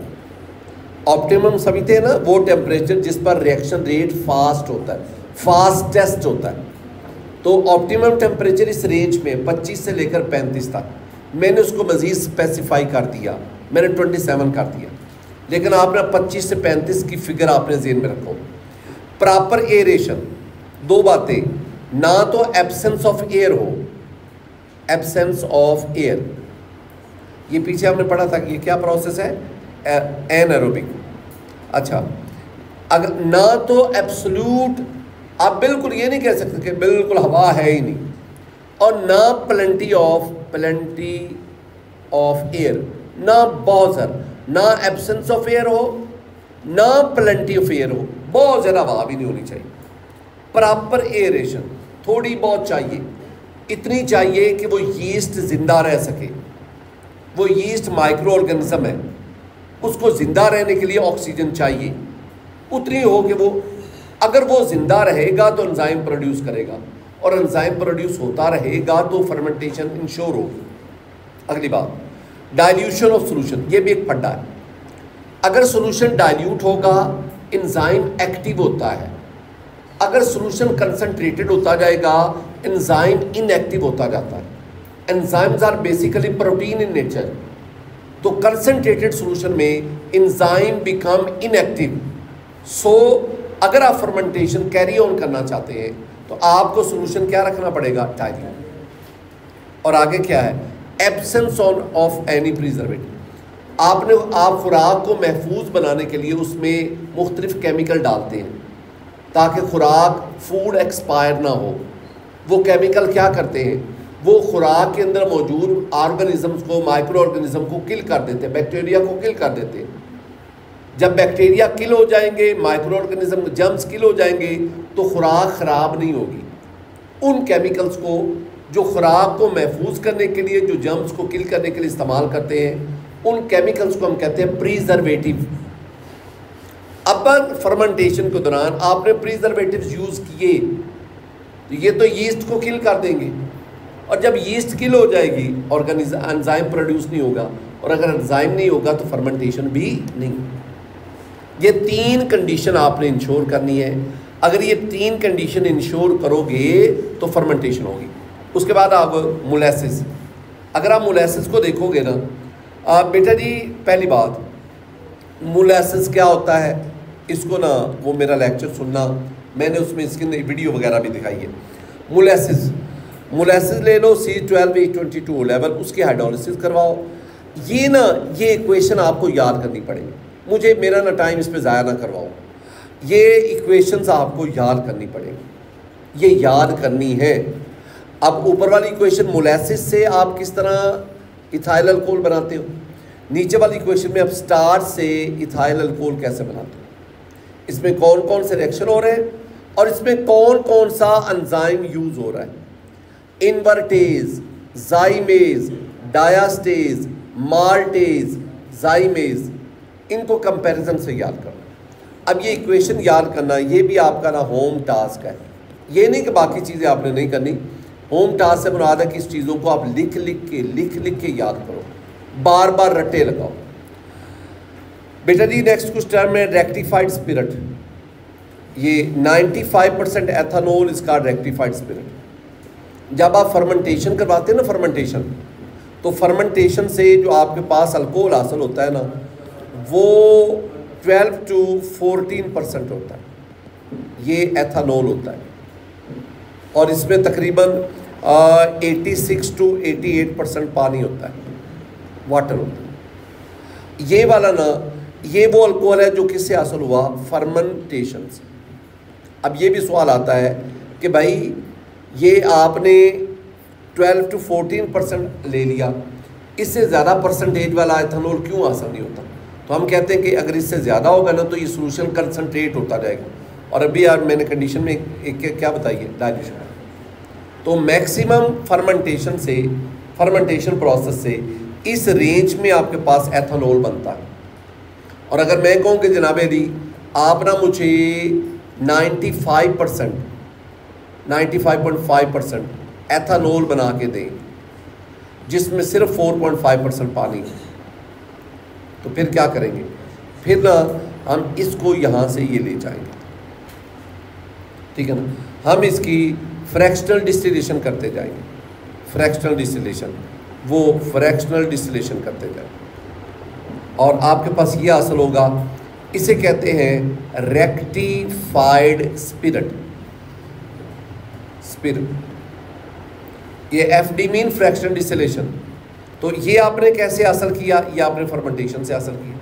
ऑप्टिमम समझते हैं ना, वो टेम्परेचर जिस पर रिएक्शन रेट फास्ट होता है, फास्टेस्ट होता है। तो ऑप्टिमम टेम्परेचर इस रेंज में 25 से लेकर 35 तक, मैंने उसको मज़ीद स्पेसिफाई कर दिया, मैंने 27 कर दिया, लेकिन आपने 25 से 35 की फिगर आपने ज़हन में रखो। प्रॉपर एरेशन, 2 बातें, ना तो एब्सेंस ऑफ एयर हो, एब्सेंस ऑफ एयर, ये पीछे हमने पढ़ा था कि ये क्या प्रोसेस है, एनारोबिक। अच्छा, अगर ना तो एब्सोल्यूट, आप बिल्कुल ये नहीं कह सकते कि बिल्कुल हवा है ही नहीं, और ना प्लेंटी ऑफ एयर, ना बहुत ज़्यादा, ना एब्सेंस ऑफ एयर हो, ना प्लेंटी ऑफ एयर हो, बहुत ज़्यादा हवा भी नहीं होनी चाहिए। प्रॉपर एयरेशन थोड़ी बहुत चाहिए, इतनी चाहिए कि वो यीस्ट ज़िंदा रह सके। वो यीस्ट माइक्रो ऑर्गेनिज्म है, उसको ज़िंदा रहने के लिए ऑक्सीजन चाहिए, उतनी हो कि वो, अगर वो ज़िंदा रहेगा तो एंजाइम प्रोड्यूस करेगा, और एंजाइम प्रोड्यूस होता रहेगा तो फर्मेंटेशन इंश्योर होगी। अगली बात, डाइल्यूशन ऑफ सॉल्यूशन, ये भी एक फंडा है। अगर सॉल्यूशन डाइल्यूट होगा, एंजाइम एक्टिव होता है, अगर सॉल्यूशन कंसंट्रेटेड होता जाएगा, एंजाइम इनएक्टिव होता जाता है। Enzymes are basically protein in nature, तो कंसंट्रेटेड सॉल्यूशन में एंजाइम बिकम इनएक्टिव। सो अगर आप फर्मेंटेशन कैरी ऑन करना चाहते हैं तो आपको सॉल्यूशन क्या रखना पड़ेगा, डाइल्यूट। और आगे क्या है, एब्सेंस ऑफ एनी प्रिजर्वेटिव। आप खुराक को महफूज बनाने के लिए उसमें मुख्तलिफ केमिकल डालते हैं ताकि खुराक, फूड एक्सपायर ना हो। वो केमिकल क्या करते हैं, वो खुराक के अंदर मौजूद ऑर्गेनिजम्स को, माइक्रो ऑर्गेनिज्म को किल कर देते हैं, बैक्टीरिया को किल कर देते हैं। जब बैक्टीरिया किल हो जाएंगे, माइक्रो ऑर्गेनिज्म जर्म्स किल हो जाएंगे, तो खुराक ख़राब नहीं होगी। उन केमिकल्स को जो खुराक को महफूज करने के लिए, जो जर्म्स को किल करने के लिए इस्तेमाल करते हैं, उन केमिकल्स को हम कहते हैं प्रिजर्वेटिव। अब फर्मेंटेशन के दौरान आपने प्रिजर्वेटिव्स यूज़ किए तो ये तो यीस्ट को किल कर देंगे, और जब यीस्ट किल हो जाएगी एंजाइम प्रोड्यूस नहीं होगा, और अगर एंजाइम नहीं होगा तो फर्मेंटेशन भी नहीं। ये 3 कंडीशन आपने इंश्योर करनी है। अगर ये 3 कंडीशन इंश्योर करोगे तो फर्मेंटेशन होगी। उसके बाद आप मोलेसिस, अगर आप मोलेसिस को देखोगे ना, बेटा जी पहली बात, मोलेसिस क्या होता है, इसको ना वो मेरा लेक्चर सुनना, मैंने उसमें इसकी वीडियो वगैरह भी दिखाई है। मोलेसिस ले लो, C12H22 लेवल, उसकी हाइड्रोलिसिस करवाओ। ये ना, ये इक्वेशन आपको याद करनी पड़ेगी, मुझे मेरा ना टाइम इस पर ज़ाया ना करवाओ। ये इक्वेशंस आपको याद करनी पड़ेगी, ये याद करनी है। अब ऊपर वाली इक्वेशन मोलेसिस से आप किस तरह इथाइल अल्कोहल बनाते हो, नीचे वाली इक्वेशन में आप स्टार्च से इथाइल अल्कोहल कैसे बनाते हो, इसमें कौन कौन से रिएक्शन हो रहे हैं, और इसमें कौन कौन सा एंजाइम यूज़ हो रहा है। इन्वर्टेज, जाइमेज, डायास्टेज, माल्टेज, ज़ाइमेज़, इनको कंपैरिजन से याद करना। अब ये इक्वेशन याद करना, ये भी आपका ना होम टास्क है। ये नहीं कि बाकी चीज़ें आपने नहीं करनी, होम टास्क से मुराद है कि इस चीज़ों को आप लिख लिख के याद करो, बार बार रट्टे लगाओ। बेटा जी नेक्स्ट कुछ टर्म है रेक्टिफाइड स्पिरिट। ये 95% एथेनॉल इसका रेक्टिफाइड स्पिरिट। जब आप फर्मेंटेशन करवाते हैं ना, फर्मेंटेशन, तो फर्मेंटेशन से जो आपके पास अल्कोहल हासिल होता है ना, वो 12 to 14% होता है, ये एथेनॉल होता है। और इसमें तकरीबन 86 to 88% पानी होता है, वाटर होता है। ये वाला ना, ये वो अल्कोहल है जो किससे हासिल हुआ, फर्मेंटेशन से। अब ये भी सवाल आता है कि भाई ये आपने 12 to 14% ले लिया, इससे ज़्यादा परसेंटेज वाला एथेनॉल क्यों हासिल नहीं होता? तो हम कहते हैं कि अगर इससे ज़्यादा होगा ना तो ये सोल्यूशन कंसनट्रेट होता जाएगा। और अभी यार मैंने कंडीशन में एक क्या बताइए, डाइल्यूशन। तो मैक्सिमम फर्मेंटेशन से, फर्मेंटेशन प्रोसेस से इस रेंज में आपके पास एथेनॉल बनता है। और अगर मैं कहूँ कि जनाब अली आप ना मुझे 95%, 95.5% एथेनॉल बना के दें जिसमें सिर्फ 4.5% पानी है, तो फिर क्या करेंगे? फिर ना हम इसको यहाँ से ये ले जाएंगे, ठीक है ना। हम इसकी फ्रैक्शनल डिस्टिलेशन करते जाएंगे, फ्रैक्शनल डिस्टिलेशन, वो फ्रैक्शनल डिस्टिलेशन करते जाएंगे और आपके पास ये हासिल होगा। इसे कहते हैं रेक्टिफाइड स्पिरिट। ये एफडी मीन फ्रैक्शनल डिस्टिलेशन। तो ये आपने कैसे हासिल किया? ये आपने फर्मेंटेशन से हासिल किया।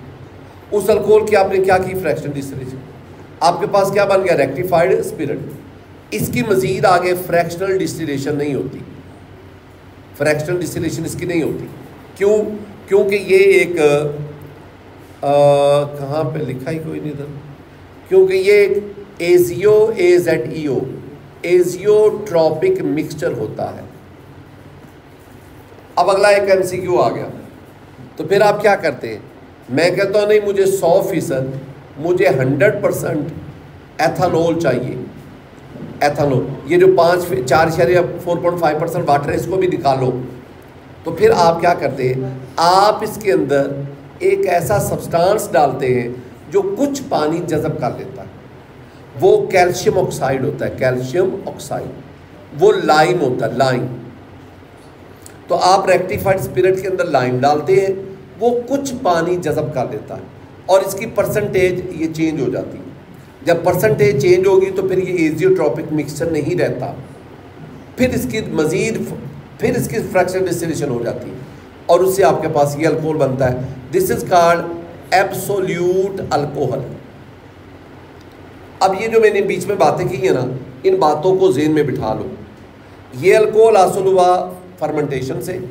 उस अल्कोहल की आपने क्या की? Fractional distillation. आपके पास क्या बन गया? Rectified spirit. इसकी मज़ीद आगे फ्रैक्शनल डिस्टिलेशन नहीं होती, फ्रैक्शनल डिस्टिलेशन इसकी नहीं होती। क्यों? क्योंकि ये एक कहाँ पे लिखा ही कोई नहीं इधर, क्योंकि ये एक AZEO एजियोट्रॉपिक मिक्सचर होता है। अब अगला एक MCQ आ गया, तो फिर आप क्या करते हैं? मैं कहता हूँ नहीं, मुझे 100%, मुझे 100% एथेनॉल चाहिए। एथेनॉल, ये जो 4.5% वाटर है, इसको भी निकालो। तो फिर आप क्या करते हैं? आप इसके अंदर एक ऐसा सब्सटेंस डालते हैं जो कुछ पानी जज़ब कर लेता है। वो कैल्शियम ऑक्साइड होता है, कैल्शियम ऑक्साइड। वो लाइम होता है, लाइम। तो आप रेक्टिफाइड स्पिरिट के अंदर लाइम डालते हैं, वो कुछ पानी जज़ब कर लेता है और इसकी परसेंटेज ये चेंज हो जाती है। जब परसेंटेज चेंज होगी तो फिर ये एजियोट्रॉपिक मिक्सचर नहीं रहता, फिर इसकी मज़ीद फिर इसकी फ्रैक्शनल डिस्टिलेशन हो जाती है और उससे आपके पास ये अल्कोहल बनता है। This is called absolute alcohol. अब ये जो मैंने बीच में बातें की है ना, इन बातों को ज़हन में बिठा लो। ये अल्कोहल हासिल हुआ फर्मेंटेशन से,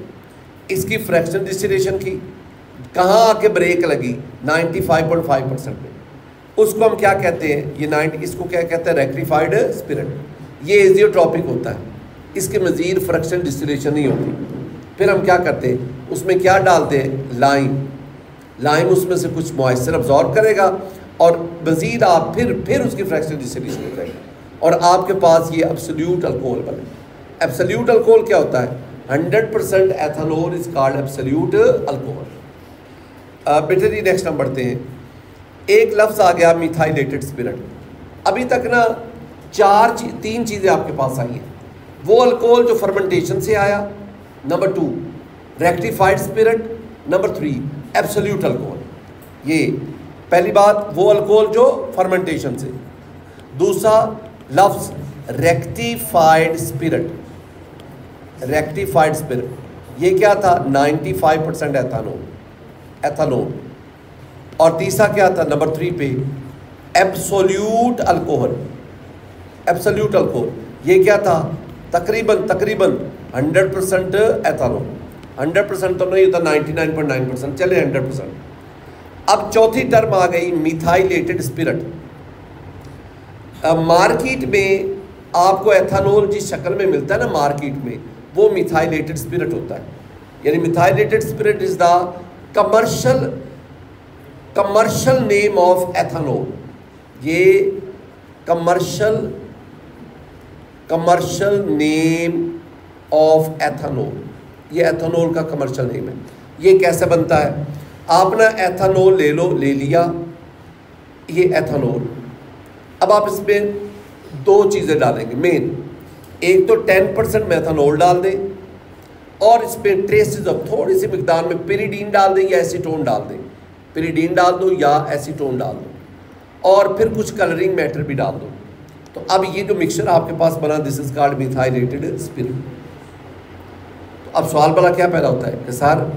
इसकी फ्रैक्शनल डिस्टिलेशन की, कहाँ आके ब्रेक लगी? 95.5% में। उसको हम क्या कहते हैं? ये 90, इसको क्या कहते हैं? Rectified spirit. ये एजियोट्रॉपिक होता है, इसके मज़ीद फ्रैक्शनल डिस्टिलेशन नहीं होती। फिर हम क्या करते हैं? उसमें क्या डालते हैं? लाइम। लाइम उसमें से कुछ मॉइस्चर अब्जॉर्ब करेगा और मज़ीद आप फिर उसकी फ्रैक्शनल डिस्टिलेशन हो जाएगी और आपके पास ये एब्सोल्यूट अल्कोहल बने। एब्सोल्यूट अल्कोहल क्या होता है? 100% ethanol is called absolute alcohol. बेटे जी नेक्स्ट हम बढ़ते हैं। एक लफ्ज़ आ गया मिथाइलेटेड स्पिरिट। अभी तक ना तीन चीज़ें आपके पास आई हैं। वो अल्कोहल जो फर्मेंटेशन से आया, number 2 rectified spirit, number 3 absolute alcohol. ये पहली बात, वो अल्कोहल जो फर्मेंटेशन से। दूसरा लफ्ज़ रेक्टिफाइड स्पिरिट। रेक्टिफाइड स्पिरिट ये क्या था? 95% एथेनॉल। और तीसरा क्या था नंबर 3 पे? Absolute alcohol. एब्सोल्यूट अल्कोहल ये क्या था? तकरीबन 100% एथेनॉल। 100% तो नहीं होता, 99.9%, चले 100%। अब चौथी टर्म आ गई मिथाइलेटेड स्पिरिट। मार्केट में आपको एथेनॉल जिस शक्ल में मिलता है ना मार्केट में, वो मिथाइलेटेड स्पिरिट होता है। यानी methylated spirit is the commercial commercial name of ethanol, ये कमर्शियल नेम ऑफ एथेनॉल, ये एथेनॉल का कमर्शियल नेम है। ये कैसे बनता है? आप ना एथेनॉल ले लिया, ये एथेनॉल। अब आप इसमें दो चीज़ें डालेंगे मेन, एक तो 10% मेथनॉल डाल दें और इसमें ट्रेसेस ऑफ थोड़ी सी मिकदार में पिरिडीन डाल दें या एसीटोन डाल दें, पिरिडीन डाल दो या एसीटोन डाल दो, और फिर कुछ कलरिंग मैटर भी डाल दो। तो अब ये जो मिक्सचर आपके पास बना, this is called methylated spirit. तो अब सवाल बड़ा क्या पैदा होता है कि सर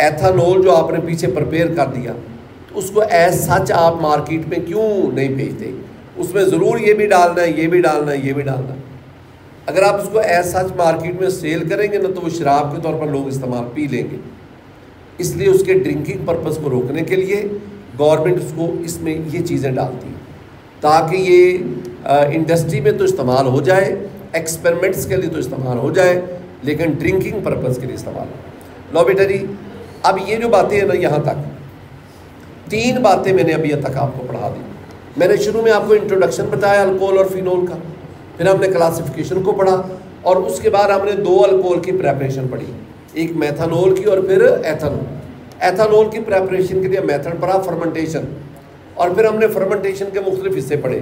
एथेनॉल जो आपने पीछे प्रिपेयर कर दिया, तो उसको एज सच आप मार्केट में क्यों नहीं भेजते? उसमें ज़रूर ये भी डालना है, ये भी डालना है, ये भी डालना है। अगर आप उसको एज सच मार्केट में सेल करेंगे ना, तो वो शराब के तौर पर लोग इस्तेमाल पी लेंगे। इसलिए उसके ड्रिंकिंग पर्पज़ को रोकने के लिए गवर्नमेंट उसको इसमें ये चीज़ें डालती है, ताकि ये इंडस्ट्री में तो इस्तेमाल हो जाए, एक्सपेरिमेंट्स के लिए तो इस्तेमाल हो जाए, लेकिन ड्रिंकिंग पर्पज़ के लिए इस्तेमाल हो। लो बेटा जी, अब ये जो बातें हैं ना, यहाँ तक 3 बातें मैंने अभी तक आपको पढ़ा दी। मैंने शुरू में आपको इंट्रोडक्शन बताया अल्कोहल और फिनोल का, फिर हमने क्लासिफिकेशन को पढ़ा, और उसके बाद हमने 2 अल्कोहल की प्रेपरेशन पढ़ी, एक मेथनॉल की और फिर एथेनॉल। एथेनॉल की प्रेपरेशन के लिए मेथड पढ़ा, फर्मेंटेशन, और फिर हमने फर्मेंटेशन के मुख्तलिफ हिस्से पढ़े।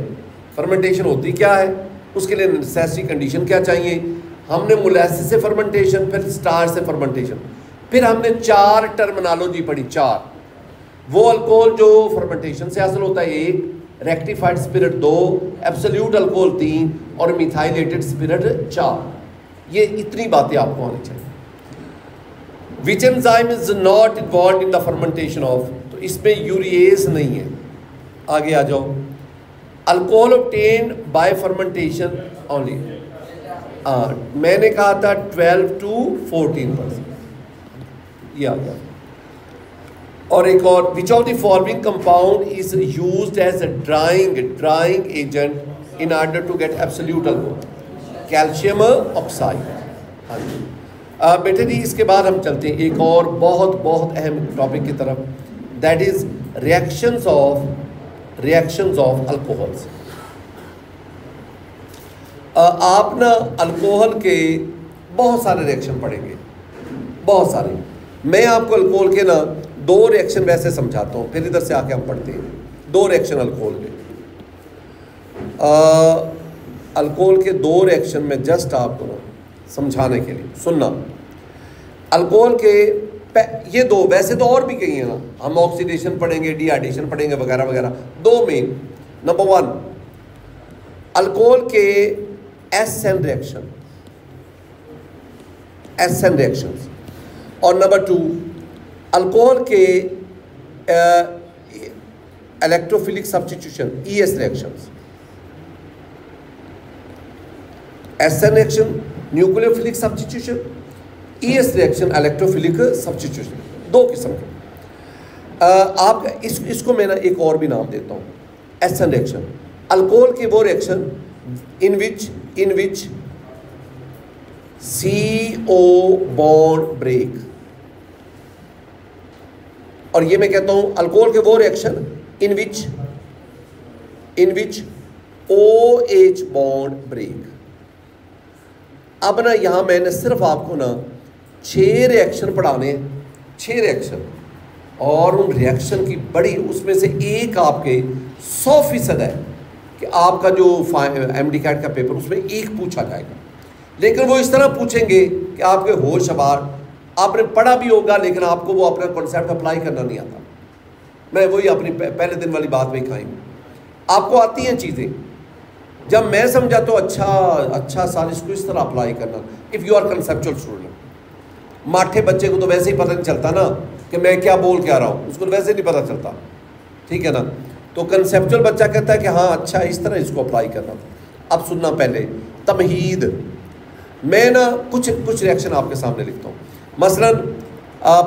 फर्मेंटेशन होती क्या है, उसके लिए नेसेसरी कंडीशन क्या चाहिए। हमने मोलेसिस से फर्मेंटेशन, फिर स्टार्च से फर्मेंटेशन, फिर हमने 4 टर्मिनोलॉजी पढ़ी। 4 वो अल्कोहल जो फर्मेंटेशन से हासिल होता है 1, रेक्टिफाइड स्पिरिट 2, एब्सोल्यूट अल्कोहल 3 और मिथाइलेटेड स्पिरिट 4। ये इतनी बातें आपको आनी चाहिए। Which enzyme is not involve in the fermentation of, तो इसमें यूरिएज नहीं है। आगे आ जाओ। Alcohol obtained by fermentation only, मैंने कहा था 12 to 14%, ये आ गया। और एक और, which of the following compound is used as a drying agent in order to get absolute alcohol? Calcium oxide. हाँ जी बेटे जी, इसके बाद हम चलते हैं एक और बहुत अहम टॉपिक की तरफ, that is reactions of alcohols. आप ना अल्कोहल के बहुत सारे रिएक्शन पढ़ेंगे, बहुत सारे। मैं आपको अल्कोहल के ना 2 रिएक्शन वैसे समझाता हूँ, फिर इधर से आके हम पढ़ते हैं। 2 रिएक्शन अल्कोहल के, अल्कोहल के 2 रिएक्शन में जस्ट आपको ना समझाने के लिए सुनना। अल्कोहल के ये 2, वैसे तो और भी कई हैं ना, हम ऑक्सीडेशन पढ़ेंगे, डिहाइड्रेशन पढ़ेंगे, वगैरह वगैरह। 2 मेन, नंबर 1 अल्कोहल के एसएन रिएक्शंस, और नंबर 2 अल्कोहल के electrophilic substitution, ES reactions. SN reaction nucleophilic substitution, ES reaction electrophilic substitution, 2 किस्म के। आप इसको मैं ना एक और भी नाम देता हूँ, एसएन रिएक्शन। अल्कोहल के वो reaction in which CO bond break, और ये मैं कहता हूं अल्कोहल के वो reaction in which OH bond break. अब ना यहाँ मैंने सिर्फ आपको ना 6 रिएक्शन पढ़ाने हैं, 6 रिएक्शन, और उन रिएक्शन की बड़ी, उसमें से एक आपके 100% है कि आपका जो MD कैट का पेपर उसमें एक पूछा जाएगा, लेकिन वो इस तरह पूछेंगे कि आपके होश बार, आपने पढ़ा भी होगा लेकिन आपको वो अपना कॉन्सेप्ट अप्लाई करना नहीं आता। मैं वही अपनी पहले दिन वाली बात वही खाएंगे। आपको आती हैं चीज़ें, जब मैं समझा तो अच्छा साल इसको इस तरह अप्लाई करना, if you are conceptual student. माठे बच्चे को तो वैसे ही पता नहीं चलता ना कि मैं क्या बोल के आ रहा हूँ, उसको वैसे नहीं पता चलता, ठीक है ना। तो कंसेप्चुअल बच्चा कहता है कि हाँ अच्छा इस तरह इसको अप्लाई करना था। अब सुनना पहले तमहीद, मैं ना कुछ रिएक्शन आपके सामने लिखता हूँ। मसलन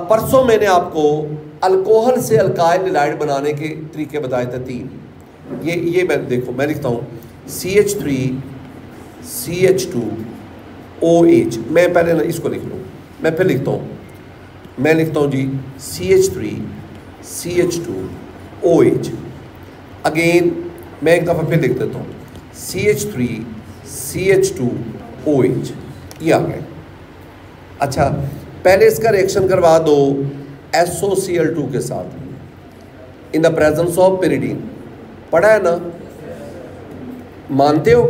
परसों मैंने आपको अल्कोहल से अल्काइल हैलाइड बनाने के तरीके बताए थे 3। ये मैं देखो, मैं लिखता हूँ CH3 CH2 OH। मैं पहले ना इसको लिख लूँ, मैं फिर लिखता हूँ, मैं लिखता हूँ जी CH3 CH2 OH। अगेन मैं एक दफ़ा फिर लिख देता हूँ, CH3 CH2 OH, ये आ गया। अच्छा, पहले इसका रिएक्शन करवा दो SOCl2 के साथ इन द प्रेजेंस ऑफ pyridine, पढ़ा है ना, मानते हो?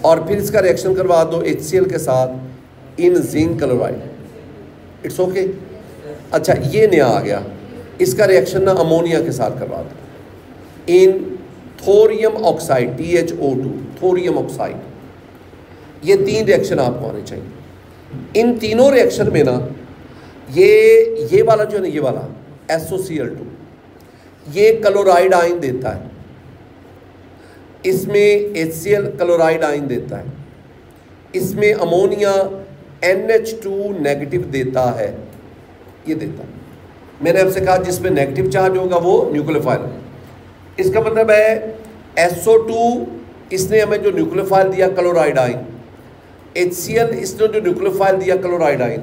और फिर इसका रिएक्शन करवा दो HCl के साथ इन जिंक क्लोराइड, इट्स ओके। अच्छा, ये नया आ गया, इसका रिएक्शन ना अमोनिया के साथ करवा दो in thorium oxide THO2, thorium oxide. ये 3 रिएक्शन आपको आने चाहिए। इन तीनों रिएक्शन में ना ये वाला जो है ना, ये वाला SOCl2 ये क्लोराइड आयन देता है, इसमें HCl क्लोराइड आयन देता है, इसमें अमोनिया NH2 नेगेटिव देता है, ये देता है। मैंने आपसे कहा जिसमें नेगेटिव चार्ज होगा वो न्यूक्लियोफाइल है। इसका मतलब है SO2 इसने हमें जो न्यूक्लियोफाइल दिया क्लोराइड आयन, HCl इसने जो न्यूक्लियोफाइल दिया क्लोराइड आयन,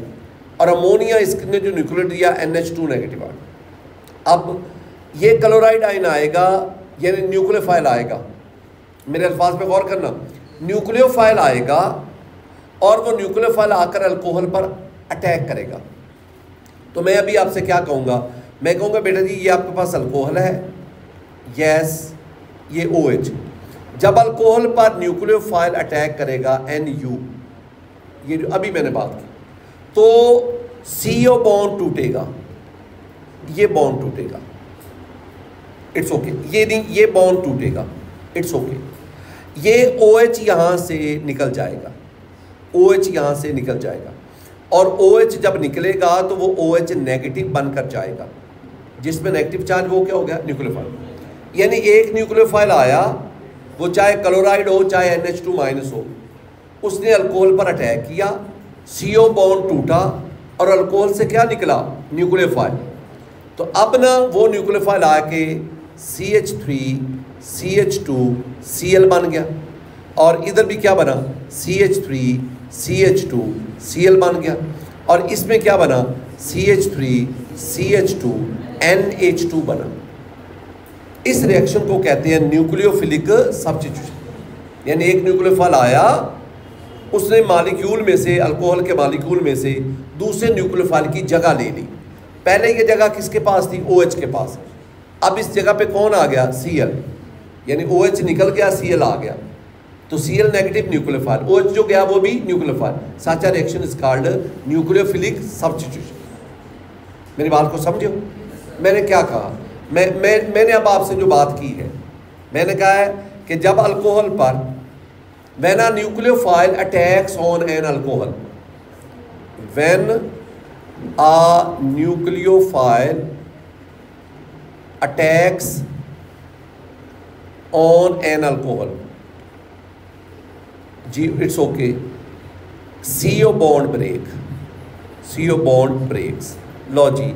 और अमोनिया इसने जो न्यूक्लियोफाइल दिया NH2 नेगेटिव आयन। अब ये क्लोराइड आयन आएगा, यानी न्यूक्लियोफाइल आएगा, मेरे अल्फाज पे गौर करना, न्यूक्लियोफाइल आएगा और वो न्यूक्लियोफाइल आकर अल्कोहल पर अटैक करेगा। तो मैं अभी आपसे क्या कहूँगा, मैं कहूँगा बेटा जी ये आपके पास अल्कोहल है, यस, ये OH। जब अल्कोहल पर न्यूक्लियोफाइल अटैक करेगा NU, ये जो अभी मैंने बात की, तो CO बॉन्ड टूटेगा, ये बॉन्ड टूटेगा, इट्स ओके। ये नहीं, ये बॉन्ड टूटेगा, इट्स ओके। ये OH यहाँ से निकल जाएगा, OH यहाँ से निकल जाएगा, और OH जब निकलेगा तो वो OH नेगेटिव बनकर जाएगा, जिसमें नेगेटिव चार्ज वो क्या हो गया, न्यूक्लियोफाइल। यानी एक न्यूक्लियोफाइल आया, वो चाहे क्लोराइड हो चाहे NH2 माइनस हो, उसने अल्कोहल पर अटैक किया, CO बॉन्ड टूटा और अल्कोहल से क्या निकला, न्यूक्लियोफाइल। तो अब ना वो न्यूक्लियोफाइल आके CH3 CH2 Cl बन गया, और इधर भी क्या बना, CH3 CH2 Cl बन गया, और इसमें क्या बना, CH3 CH2 NH2 बना। इस रिएक्शन को कहते हैं न्यूक्लियोफिलिक सब्स्टिट्यूशन। यानी एक न्यूक्लियोफाइल आया, उसने मॉलिक्यूल में से, अल्कोहल के मॉलिक्यूल में से दूसरे न्यूक्लियोफाइल की जगह ले ली। पहले ये जगह किसके पास थी, OH के पास। अब इस जगह पे कौन आ गया, Cl, यानी OH निकल गया, Cl आ गया, तो Cl नेगेटिव न्यूक्लियोफाइल, OH जो गया वो भी nucleophile. Such a reaction is called nucleophilic substitution. मेरी बात को समझो, मैंने क्या कहा, मैंने अब आपसे जो बात की है, मैंने कहा है कि जब अल्कोहल पर when a nucleophile attacks on an alcohol, when a nucleophile attacks on an alcohol, जी it's okay, CO bond break, CO bond breaks. लो जी,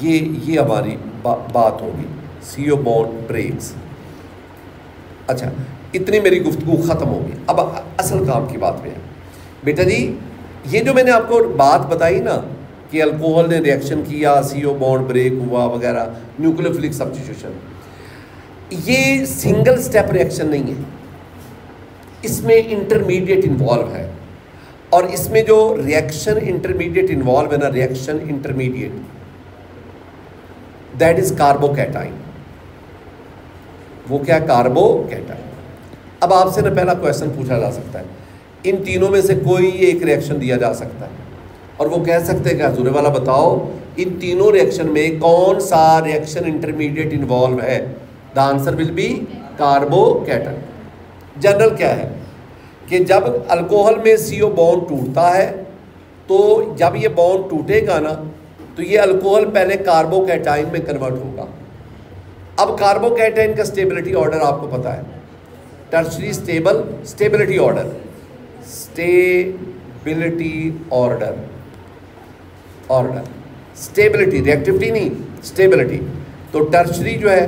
ये हमारी बात होगी, CO बॉन्ड ब्रेक्स। अच्छा, इतनी मेरी गुफ्तगू ख़त्म होगी, अब असल काम की बात में है। बेटा जी, ये जो मैंने आपको बात बताई ना कि अल्कोहल ने रिएक्शन किया, CO बॉन्ड ब्रेक हुआ वगैरह, न्यूक्लियोफिलिक सब्स्टिट्यूशन, ये सिंगल स्टेप रिएक्शन नहीं है, इसमें इंटरमीडिएट इन्वॉल्व है। और इसमें जो रिएक्शन इंटरमीडिएट इन्वॉल्व है ना, reaction intermediate, that is carbocation. वो क्या, कार्बोकैटाइन। अब आपसे ना पहला क्वेश्चन पूछा जा सकता है, इन तीनों में से कोई एक रिएक्शन दिया जा सकता है, और वो कह सकते हैं कि हजूर वाला बताओ इन तीनों रिएक्शन में कौन सा रिएक्शन इंटरमीडिएट इन्वॉल्व है। The answer will be carbocation. General क्या है कि जब अल्कोहल में CO बॉन्ड टूटता है, तो जब ये बॉन्ड टूटेगा ना, तो ये अल्कोहल पहले कार्बोकैटाइन में कन्वर्ट होगा। अब कार्बोकैटाइन का स्टेबिलिटी ऑर्डर आपको पता है, tertiary stable, stability order, stability order, order, stability, reactivity नहीं, स्टेबिलिटी। तो टर्शरी जो है,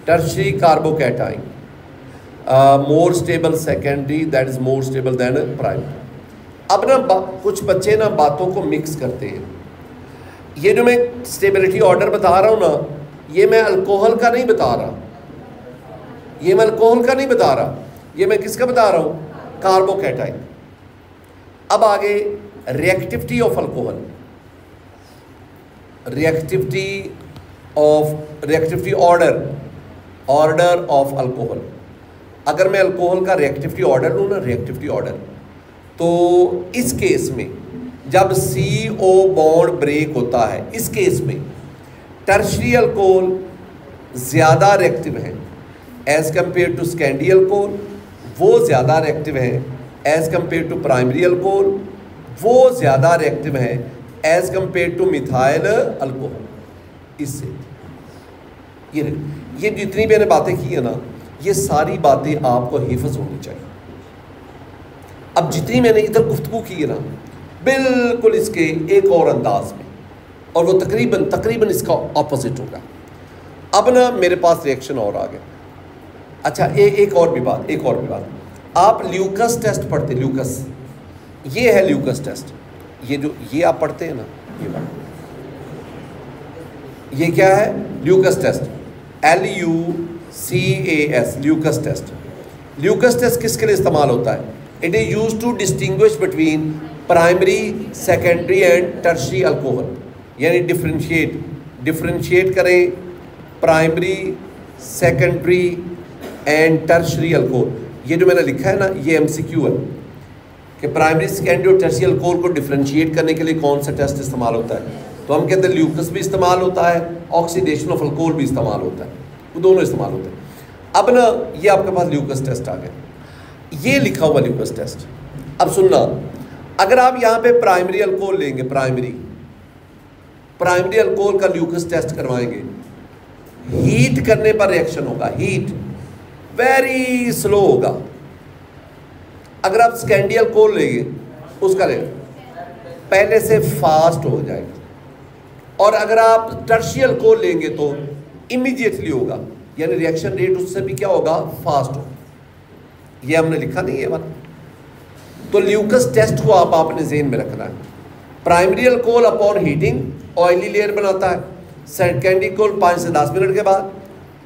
tertiary carbocation, more stable secondary, that is more stable then primary. अब ना कुछ बच्चे ना बातों को मिक्स करते हैं। ये जो मैं स्टेबिलिटी ऑर्डर बता रहा हूँ ना, ये मैं अल्कोहल का नहीं बता रहा, ये मैं अल्कोहल का नहीं बता रहा, ये मैं किसका बता रहा हूँ? कार्बोकैटाइन। अब आगे reactivity of alcohol, reactivity order of alcohol. अगर मैं अल्कोहल का रिएक्टिविटी ऑर्डर लूँ ना, रिएक्टिविटी ऑर्डर, तो इस केस में जब CO बॉन्ड ब्रेक होता है, इस केस में टर्शरी अल्कोहल ज़्यादा रिएक्टिव है as compare to secondary alcohol, वो ज़्यादा रिएक्टिव है as compare to primary alcohol, वो ज़्यादा रिएक्टिव है as compare to methyl alcohol. इससे ये जितनी मैंने बातें की है ना, ये सारी बातें आपको हिफ्ज़ होनी चाहिए। अब जितनी मैंने इधर गुफ्तगू की है ना, बिल्कुल इसके एक और अंदाज में, और वो तकरीबन इसका ऑपोजिट होगा। अब ना मेरे पास रिएक्शन और आ गया। अच्छा, एक और भी बात, आप ल्यूकस टेस्ट पढ़ते, ल्यूकस, ये है ल्यूकस टेस्ट, ये आप पढ़ते हैं ना, ये क्या है? Lucas test, LUCAS, Lucas test. Lucas test किसके लिए इस्तेमाल होता है? It is use to distinguish between primary, secondary and tertiary alcohol, यानी डिफरेंशिएट करें primary, secondary and tertiary alcohol. ये जो मैंने लिखा है ना, ये MCQ है कि प्राइमरी, सेकेंडरी और टर्शरी अल्कोहल को डिफरेंशिएट करने के लिए कौन सा टेस्ट इस्तेमाल होता है? तो हम कहते हैं ल्यूकस भी इस्तेमाल होता है, ऑक्सीडेशन ऑफ अल्कोहल भी इस्तेमाल होता है, वो दोनों इस्तेमाल होते हैं। अब ना ये आपके पास ल्यूकस टेस्ट आ गया, ये लिखा हुआ ल्यूकस टेस्ट। अब सुनना, अगर आप यहाँ पे प्राइमरी अल्कोहल लेंगे, प्राइमरी अल्कोहल का ल्यूकस टेस्ट करवाएंगे, हीट करने पर रिएक्शन होगा, हीट वेरी स्लो होगा। अगर आप सेकेंडरी अल्कोहल लेंगे, उसका पहले से फास्ट हो जाएगा, और अगर आप टर्शरी अल्कोहल लेंगे तो इमीडिएटली होगा, यानी रिएक्शन रेट उससे भी क्या होगा? फास्ट होगा। ये हमने लिखा नहीं है वाला। तो ल्यूकस टेस्ट को आपने ज़हन में रखना है। Primary alcohol upon heating oily layer बनाता है, सेकेंडरी अल्कोहल 5 से 10 मिनट के बाद,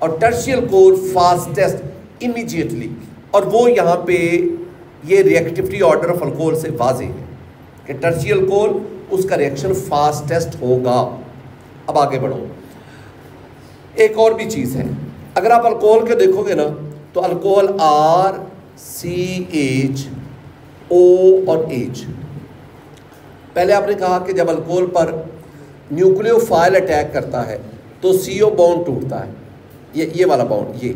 और टर्शरी अल्कोहल फास्टेस्ट इमीडिएटली। और वो यहाँ पे ये रिएक्टिविटी ऑर्डर ऑफ अल्कोहल से वाज़ेह है कि टर्शरी अल्कोहल उसका रिएक्शन फास्टेस्ट होगा। अब आगे बढ़ो, एक और भी चीज़ है, अगर आप अल्कोहल के देखोगे ना, तो अल्कोहल RCHO और H। पहले आपने कहा कि जब अल्कोहल पर न्यूक्लियोफाइल अटैक करता है तो CO बॉन्ड टूटता है, ये वाला बॉन्ड, ये।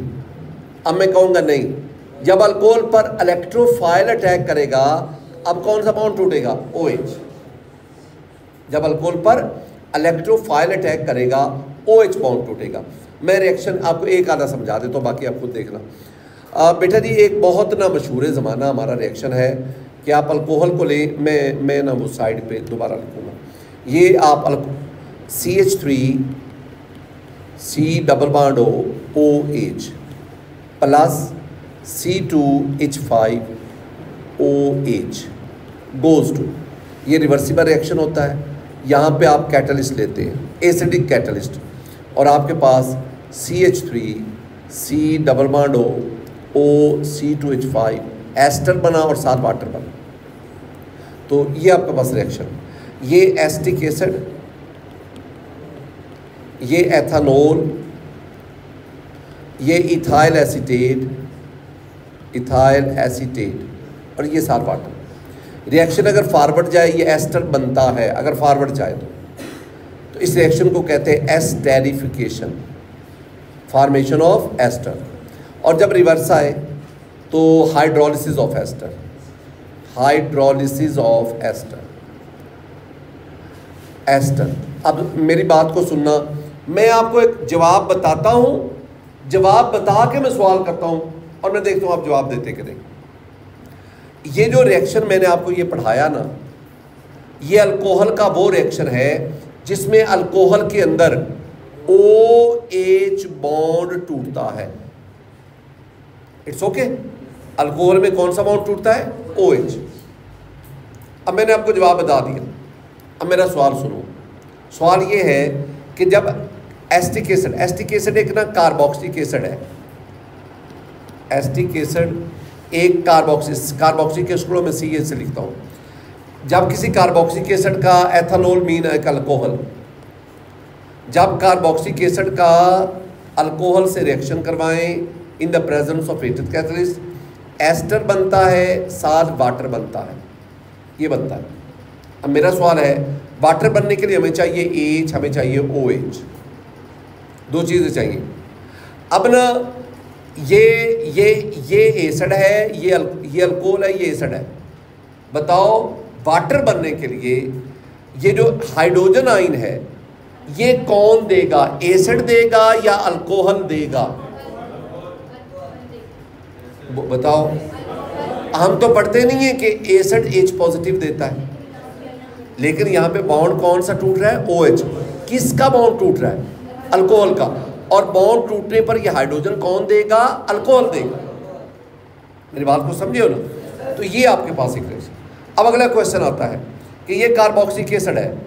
अब मैं कहूँगा नहीं, जब अल्कोहल पर इलेक्ट्रोफाइल अटैक करेगा, अब कौन सा बॉन्ड टूटेगा? OH। जब अल्कोहल पर इलेक्ट्रोफाइल अटैक करेगा, OH बॉन्ड टूटेगा। मैं रिएक्शन आपको एक आधा समझा देता हूँ, बाकी आप खुद देखना। बेटा जी, एक बहुत ना मशहूर ज़माना हमारा रिएक्शन है कि आप अल्कोहल को ले, मैं ना वो साइड पे दोबारा लिखूँगा, ये आप CH3 C double bond OH plus C2H5 OH goes to, ये रिवर्सिबल रिएक्शन होता है। यहाँ पे आप कैटलिस्ट लेते हैं, एसिडिक कैटलिस्ट, और आपके पास CH3 C double bond O C2H5 ester बना और साथ वाटर बना। तो ये आपके पास रिएक्शन, ये एसिटिक एसिड, ये एथानॉल, ये इथाइल एसीटेट और ये साथ वाटर। रिएक्शन अगर फॉरवर्ड जाए ये एस्टर बनता है, अगर फॉरवर्ड जाए तो इस रिएक्शन को कहते हैं एस्टेरिफिकेशन, फॉर्मेशन ऑफ एस्टर। और जब रिवर्स आए तो हाइड्रोलिसिस ऑफ एस्टर, एस्टर। अब मेरी बात को सुनना, मैं आपको एक जवाब बताता हूँ, जवाब बता के मैं सवाल करता हूँ और मैं देखता हूँ आप जवाब देते कि नहीं। ये जो रिएक्शन मैंने आपको ये पढ़ाया ना, ये अल्कोहल का वो रिएक्शन है जिसमें अल्कोहल के अंदर OH बॉन्ड टूटता है। It's okay. अल्कोहल में कौन सा बॉन्ड टूटता है? OH। अब मैंने आपको जवाब बता दिया। अब मेरा सवाल सुनो। सवाल ये है कि जब एस्टिक एसिड, एस्टिक एसिड एक ना कार्बोक्सिलिक एसिड है। एस्टिक एसिड एक कार्बोक्सिलिक एसिड में सी से लिखता हूँ। जब किसी कार्बोक्सिलिक एसिड का एथेनॉल मीन है अल्कोहल, जब कार्बोक्सिलिक एसिड का अल्कोहल से रिएक्शन करवाएं in the presence of acid catalyst, ester बनता है, साथ वाटर बनता है, ये बनता है। अब मेरा सवाल है, वाटर बनने के लिए हमें चाहिए H, हमें चाहिए OH, दो चीज़ें चाहिए। अब ना ये एसिड है, ये अल्कोहल है, ये एसिड है। बताओ वाटर बनने के लिए ये जो हाइड्रोजन आयन है ये कौन देगा, एसिड देगा या अल्कोहल देगा? बताओ। हम तो पढ़ते नहीं है कि एसिड H पॉजिटिव देता है, लेकिन यहाँ पे बॉन्ड कौन सा टूट रहा है? OH। किसका बॉन्ड टूट रहा है? अल्कोहल का। और बॉन्ड टूटने पर ये हाइड्रोजन कौन देगा? अल्कोहल देगा। मेरी बात को समझे हो ना? तो ये आपके पास एक रिएक्शन। अब अगला क्वेश्चन आता है कि ये कार्बोक्सिलिक एसिड है,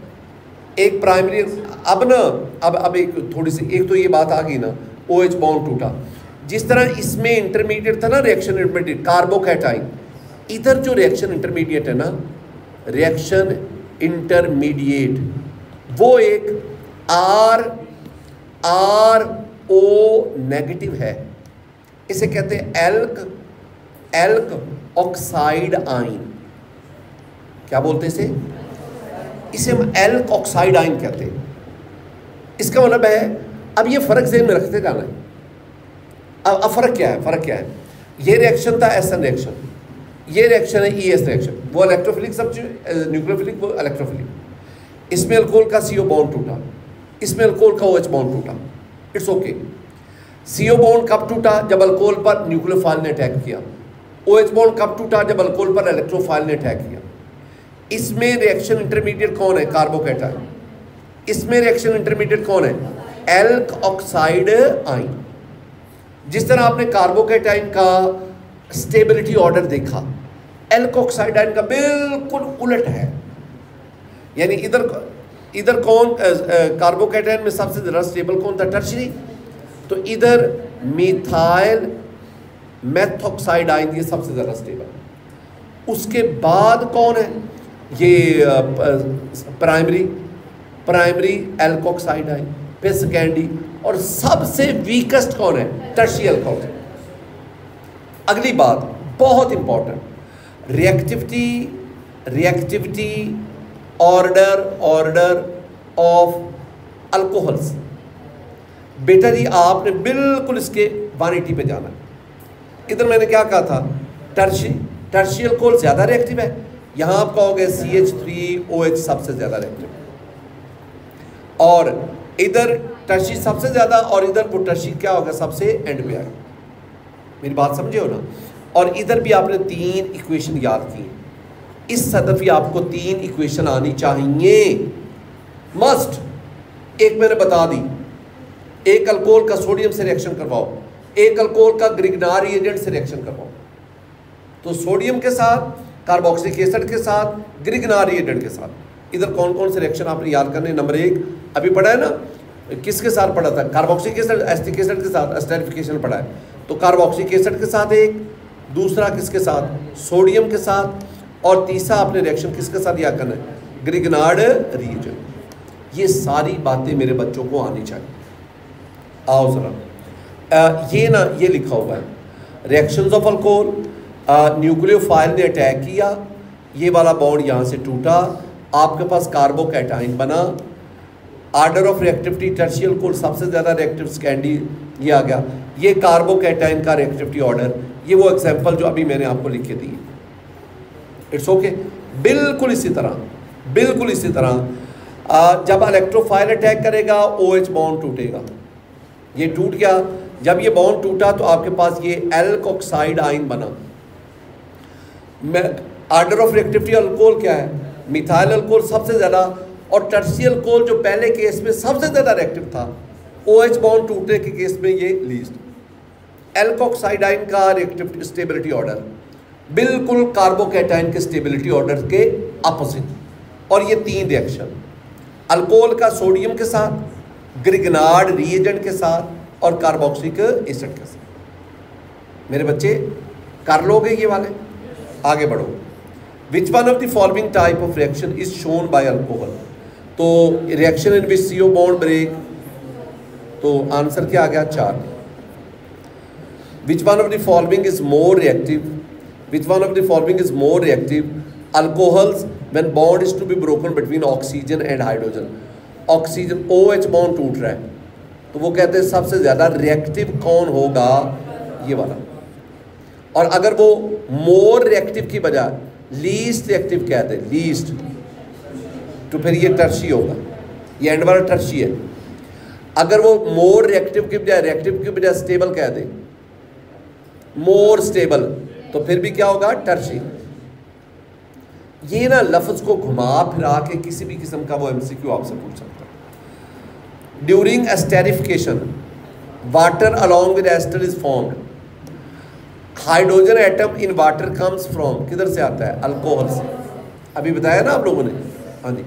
एक प्राइमरी। अब ना अब एक थोड़ी सी, एक तो ये बात आ गई ना, OH बॉन्ड टूटा। जिस तरह इसमें इंटरमीडिएट था ना, रिएक्शन इंटरमीडिएट कार्बोकैटाइन, इधर जो रिएक्शन इंटरमीडिएट है ना, रिएक्शन इंटरमीडिएट, वो एक RO नेगेटिव है। इसे कहते हैं एल्क ऑक्साइड आयन। क्या बोलते हैं इसे हम एल्क ऑक्साइड आयन कहते हैं। इसका मतलब है, अब ये फर्क ज़हन में रखते जाना है। अब फ़र्क क्या है? फ़र्क क्या है? ये रिएक्शन था SN रिएक्शन, ये रिएक्शन है ES रिएक्शन। वो इलेक्ट्रोफिलिक सब न्यूक्लियोफिलिक, वो इलेक्ट्रोफिलिक। इसमें अल्कोहल का CO बॉन्ड टूटा, इसमें अल्कोहल का OH बॉन्ड टूटा। It's okay. CO बॉन्ड कब टूटा? जब अल्कोहल पर न्यूक्लियोफाइल ने अटैक किया। OH बॉन्ड कब टूटा? जब अल्कोहल पर इलेक्ट्रोफाइल ने अटैक किया। इसमें रिएक्शन इंटरमीडिएट कौन है? कार्बोकैटाइन। इसमें रिएक्शन इंटरमीडिएट कौन है? Elk oxide ion. जिस तरह आपने कार्बोकैटाइन का स्टेबिलिटी ऑर्डर देखा, एल्क ऑक्साइड आयन का बिल्कुल उलट है। यानी इधर कौन कार्बोकैटाइन में सबसे ज़्यादा स्टेबल कौन था? टर्शरी। तो इधर मिथाइल मेथॉक्साइड आयन ये सबसे ज़्यादा स्टेबल। उसके बाद कौन है? ये प्राइमरी एल्कोक्साइड आयन, फिर सेकेंडरी, और सबसे वीकेस्ट कौन है? Tertiary alcohol. अगली बात बहुत important, reactivity order of alcohols. बेटा जी आपने बिल्कुल इसके 180 पे जाना है। इधर मैंने क्या कहा था? टर्शियरी अल्कोहल ज़्यादा रिएक्टिव है। यहाँ आप कहोगे CH3OH सबसे ज़्यादा रिएक्टिव, और इधर टर्शियरी सबसे ज़्यादा, और इधर वो टर्शियरी क्या होगा? सबसे एंड पे आएगा। मेरी बात समझे हो ना? और इधर भी आपने 3 इक्वेशन याद की। इस सदफ ही आपको 3 इक्वेशन आनी चाहिए, मस्ट। एक मैंने बता दी, एक अल्कोहल का सोडियम से रिएक्शन करवाओ, एक अल्कोहल का ग्रिग्नार रिएजेंट से रिएक्शन करवाओ। तो सोडियम के साथ, कार्बोक्सिलिक एसिड के साथ, ग्रिग्नार रिएजेंट के साथ। इधर कौन कौन से रिएक्शन आपने याद करने? नंबर 1 अभी पढ़ा है ना, किसके साथ पढ़ा था? कार्बोक्सिलिक एसिड एसिटिक एसिड के साथ एस्टरिफिकेशन पढ़ा है। तो कार्बोक्सिलिक एसिड के साथ एक, दूसरा किसके साथ? सोडियम के साथ, और तीसरा आपने रिएक्शन किसके साथ याद करना है? Grignard reagent. ये सारी बातें मेरे बच्चों को आनी चाहिए। आओ ज़रा, ये लिखा हुआ है, रिएक्शंस ऑफ अल्कोहल, न्यूक्लियोफाइल ने अटैक किया, ये वाला बॉन्ड यहाँ से टूटा, आपके पास कार्बोकैटाइन बना। Order of reactivity tertiary alcohol सबसे ज़्यादा रिएक्टिव, सेकेंडरी ये आ गया। ये कार्बोकैटाइन का रिएक्टिविटी ऑर्डर, ये वो एग्जांपल जो अभी मैंने आपको लिख के दी। It's okay. बिल्कुल इसी तरह जब इलेक्ट्रोफाइल अटैक करेगा OH बॉन्ड टूटेगा। ये टूट गया, जब ये बॉन्ड टूटा तो आपके पास ये एल्क ऑक्साइड आयन बना। आर्डर ऑफ रिएक्टिविटी अल्कोहल क्या है? मिथाइल अल्कोहल सबसे ज़्यादा, और टर्शियरी अल्कोहल जो पहले केस में सबसे ज़्यादा रिएक्टिव था, OH बॉन्ड टूटने के केस में ये लीस्ट। एल्क ऑक्साइड आयन का रिएक्टिव स्टेबिलिटी ऑर्डर बिल्कुल कार्बोकैटाइन के स्टेबिलिटी ऑर्डर के अपोजिट। और ये 3 रिएक्शन, अल्कोहल का सोडियम के साथ, ग्रिगनार्ड रिएजेंट के साथ और कार्बोक्सिलिक एसिड के साथ। मेरे बच्चे कर लोगे ये वाले? आगे बढ़ो। Which one of the following type of reaction is shown by alcohol? तो reaction in which CO bond break, तो आंसर क्या आ गया? 4। Which one of the following is more reactive? Which one of the following is more reactive? Alcohols when bond is to be broken between oxygen and hydrogen. Oxygen OH bond टूट रहा है, तो वो कहते हैं सबसे ज़्यादा रिएक्टिव कौन होगा? ये वाला। और अगर वो मोर रिएक्टिव की बजाय लीस्ट रिएक्टिव कहते हैं, लीस्ट, तो फिर ये टर्शी होगा, ये एंड वाला टर्शी है। अगर वो मोर रिएक्टिव की बजाय रिएक्टिव की बजाय स्टेबल कह दे, मोर स्टेबल, तो फिर भी क्या होगा? टर्शी। ये ना लफ्ज़ को घुमा फिरा के किसी भी किस्म का वो MCQ आपसे पूछ सकता है। During esterification water along with ester is formed. Hydrogen atom in water comes from, किधर से आता है? अल्कोहल से। अभी बताया ना आप लोगों ने? हाँ जी।